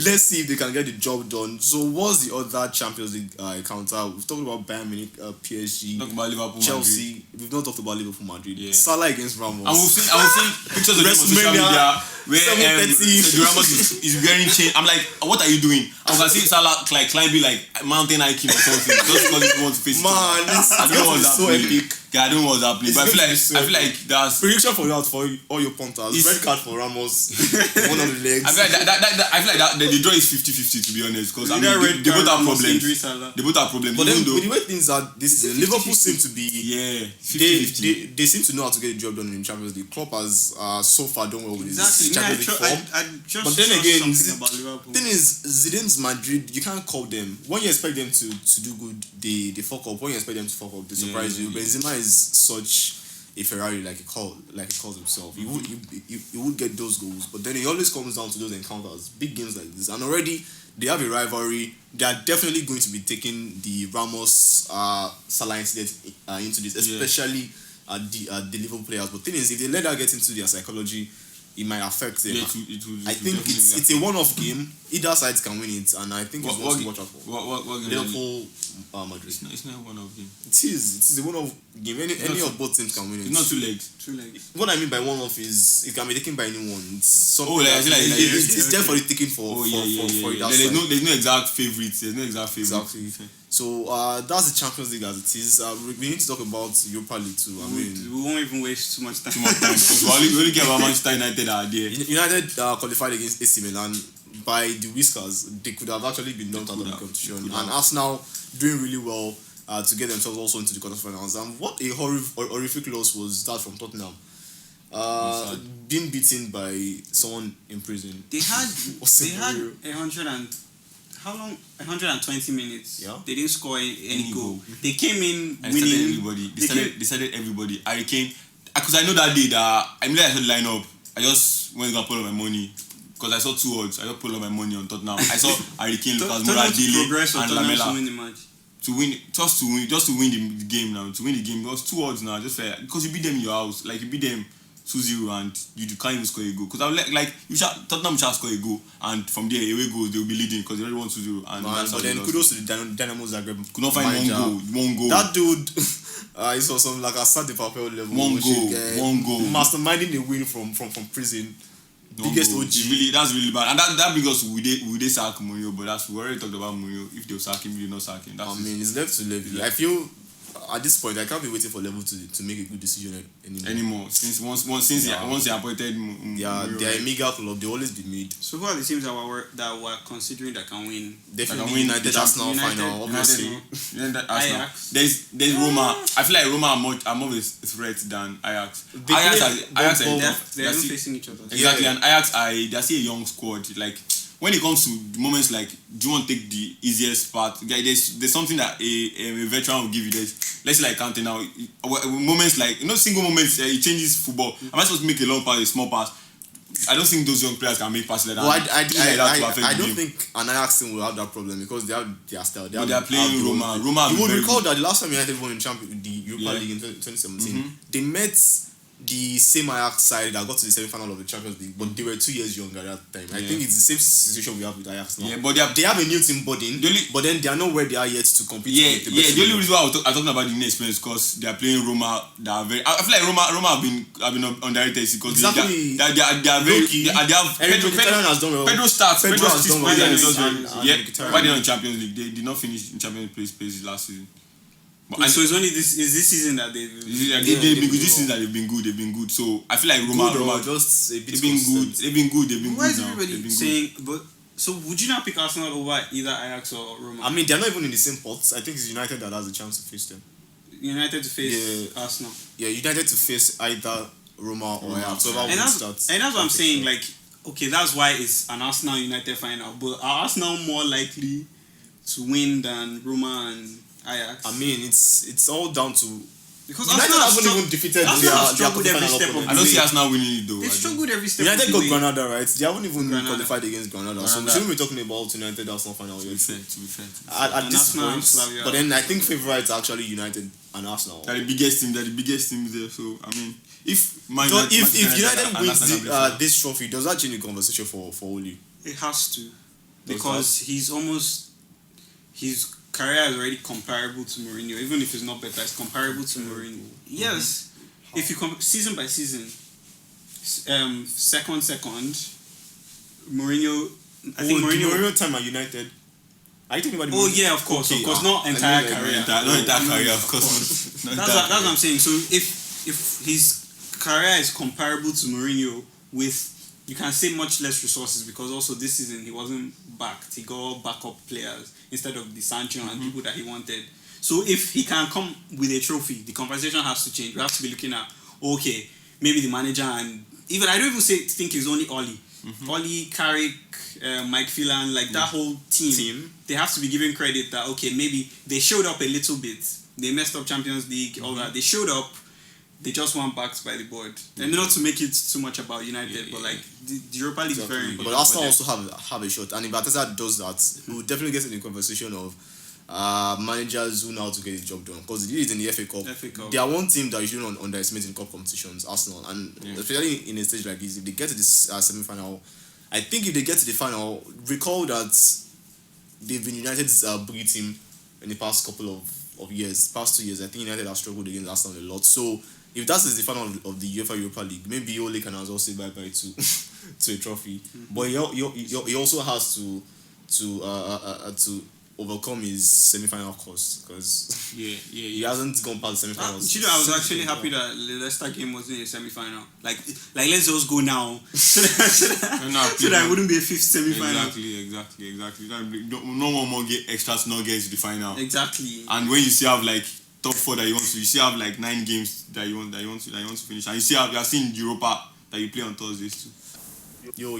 Let's see if they can get the job done. So, what's the other Champions League encounter? We've talked about Bayern Munich, PSG, about Liverpool, Chelsea. Madrid. We've not talked about Liverpool, Madrid. Yeah. Salah against Ramos. And we've seen pictures of him on social media where Sergio Ramos is wearing chain. I'm like, what are you doing? I was seeing Salah like climbing like mountain hiking or something just because he wants to face. Man, I don't know what's so epic. Yeah, I don't know what's happening. But I feel like that's prediction for all your punters. Red card for Ramos. One of the legs. I feel like the draw is 50-50 to be honest. Because I mean, they both have problems. They both have problems. But then with the way things are this season, Liverpool seem to be 50-50. They seem to know how to get the job done in Champions League. Klopp has so far done well with his Champions League form. But then again, thing is Zidane's Madrid, you can't call them. When you expect them to do good, they fuck up. When you expect them to fuck up, they surprise you. Benzema is such a Ferrari like he calls himself. He would get those goals, but then it always comes down to those encounters, big games like this, and already they have a rivalry. They are definitely going to be taking the Ramos Salah incident into this, especially the Liverpool players. But thing is, if they let that get into their psychology, it might affect them. Yeah, it will I think it's a one-off game. Either sides can win it, and I think it's one to watch out for. What game? Liverpool, Madrid. It's not one of them. It is a one-off game. Any of both teams can win it. It's not 2 legs. 2 legs. What I mean by one-off is it can be taken by anyone. It's something it's there for the taking for it. There's no exact favorites. Exactly. So that's the Champions League as it is. We need to talk about Europa League too. I mean, we won't even waste too much time. Because we only care about Manchester United are there. United qualified against AC Milan by the whiskers. They could have actually been knocked out of the competition. And Arsenal doing really well to get themselves also into the quarterfinals. And what a horrific loss was that from Tottenham. Being beaten by someone in prison. They had 120 minutes. Yeah. They didn't score any goal. They came in And winning. they started everybody. I came because I know that day that I saw the line up. I just went to put up my money because I saw 2 odds. I just put up my money on Tottenham. I saw Harry Kane, Lucas Moura, Dele, and Lamela. To win the game now. To win the game, it was 2 odds now. Just fair because you beat them in your house. Like you beat them 2-0 and you can't even score a goal. Because I would Tottenham shall score a goal, and from there away goals they will be leading because they already won 2-0. But then kudos to the Dynamo Zagreb. Could not find one goal. That dude, he saw some like a Stade de Papel level. One goal. Masterminding a win from prison. Biggest OG. That's really bad, and that because we did sack Mourinho, but we already talked about Mourinho. If they'll sack him, they'll not sack him. It's left to level. I feel at this point I can't be waiting for level to make a good decision anymore. Since he appointed Mourinho, they are a mega club. They always be made. So who are the teams that we're considering that can win? Definitely United Arsenal final, obviously. Ajax. There's Roma. I feel like Roma are more of a threat than Ajax. They're even facing each other. Exactly, and Ajax they see a young squad. Like when it comes to moments like, do you want to take the easiest part? There's something that a veteran will give you. Let's say like Kante now. Moments like single moments. It changes football. Am I supposed to make a long pass, a small pass? I don't think those young players can make passes like that. Well, I don't think an Ajax team will have that problem because they have their style. They are playing Roma. You would recall that the last time United won the Europa League in 2017, they met the same Ajax side that got to the semi-final of the Champions League, but they were 2 years younger at that time. I think it's the same situation we have with Ajax now. Yeah, but they have a new team budding, but then they are not where they are yet to compete. The only reason why I'm talking about the new experience because they are playing Roma. They are very. I feel like Roma have been underrated because they are very. Pedro has done well. Pedro starts. Pedro has done well. Why they not in Champions League? They did not finish in Champions League places last season. So it's only this season that they've been good. This season that they've been good. So I feel like Roma just a bit they've been good. They've been good. Why is everybody saying? But so would you not pick Arsenal over either Ajax or Roma? I mean, they're not even in the same pot. I think it's United that has a chance to face them. United to face Arsenal. Yeah, United to face either Roma or Ajax. And that's what I'm saying. Like, okay, that's why it's an Arsenal United final. But are Arsenal more likely to win than Roma and Ajax? I mean, it's all down to because United haven't even defeated their every step of I don't see Arsenal winning it though. They struggled every step. United got Granada, right? They haven't even qualified against Granada. So we shouldn't be talking about United Arsenal final yet. To be fair. At this point, but then I think favourites are actually United and Arsenal. They're the biggest team there. So I mean, if United wins this trophy, does that change the conversation for Oli? It has to, because his career is already comparable to Mourinho. Even if it's not better, it's comparable to Mourinho. Yes, if you season by season, second, Mourinho. I think Mourinho time at United. Are you talking about? Of course, not entire career. Not entire career, of course. That's what I'm saying. So if his career is comparable to Mourinho with, you can say much less resources, because also this season he wasn't backed. He got backup players instead of the Sancho and people that he wanted. So if he can come with a trophy, the conversation has to change. We have to be looking at, okay, maybe the manager, and even I don't even think it's only Oli. Oli, Carrick, Mike Phelan, like that whole team, they have to be given credit that, okay, maybe they showed up a little bit. They messed up Champions League, all that. They showed up. they just weren't backed by the board. And not to make it too much about United, but like the Europa League is very important. But Arsenal also have a shot, and if Arteta does that, we'll definitely get in the conversation of managers who know how to get the job done. Because it is in the FA Cup. They are one team that you shouldn't underestimate in cup competitions, Arsenal, and especially in a stage like this, if they get to this semi-final, I think if they get to the final, recall that they've been United's bully team in the past couple of years, past 2 years. I think United have struggled against Arsenal a lot. So if that is the final of the UEFA Europa League, maybe Ole can as well say bye bye to a trophy. But he also has to overcome his semi-final cost because he hasn't gone past the semi-finals. I was actually happy that the Leicester game wasn't a semi-final. Like let's just go now so that it wouldn't be a fifth semi-final. Exactly. No more get extra to not get to the final. Exactly. And when you still have like top 4 that you want to, you still have like 9 games that you want to finish, and you still have you are seeing Europa that you play on Thursdays too. So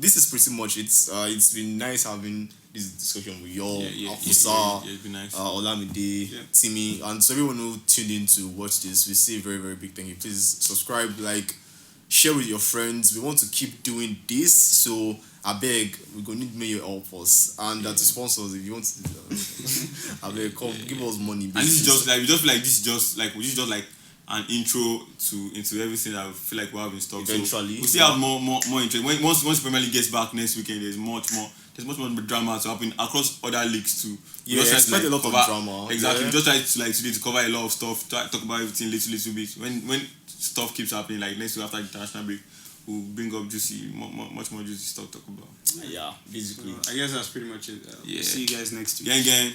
this is pretty much it. It's been nice having this discussion with y'all, Afusa, it's been nice. Olamide, Timmy, and so everyone who tuned in to watch this. We say a very, very big thank you. Please subscribe, like, share with your friends. We want to keep doing this, so I beg, we're gonna need your help us and to sponsors if you want to. I beg, come give us money. And this is just like an intro into everything that I feel like we have in stock. Eventually, so we still have more interest. Once Premier League gets back next weekend, there's much more drama to happen across other leagues too. Yeah, expect a lot of drama. Exactly. We just try to today to cover a lot of stuff, talk about everything little bit. When stuff keeps happening, like next week after the international break, we'll bring up much more juicy stuff to talk about. Yeah, basically. I guess that's pretty much it. See you guys next week. Gang.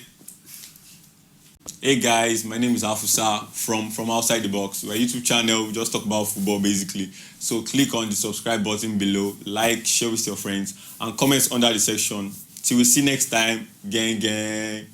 Hey guys, my name is Afusa from Outside the Box. We're a YouTube channel, we just talk about football basically. So click on the subscribe button below, like, share with your friends, and comment under the section. Till we see next time, gang.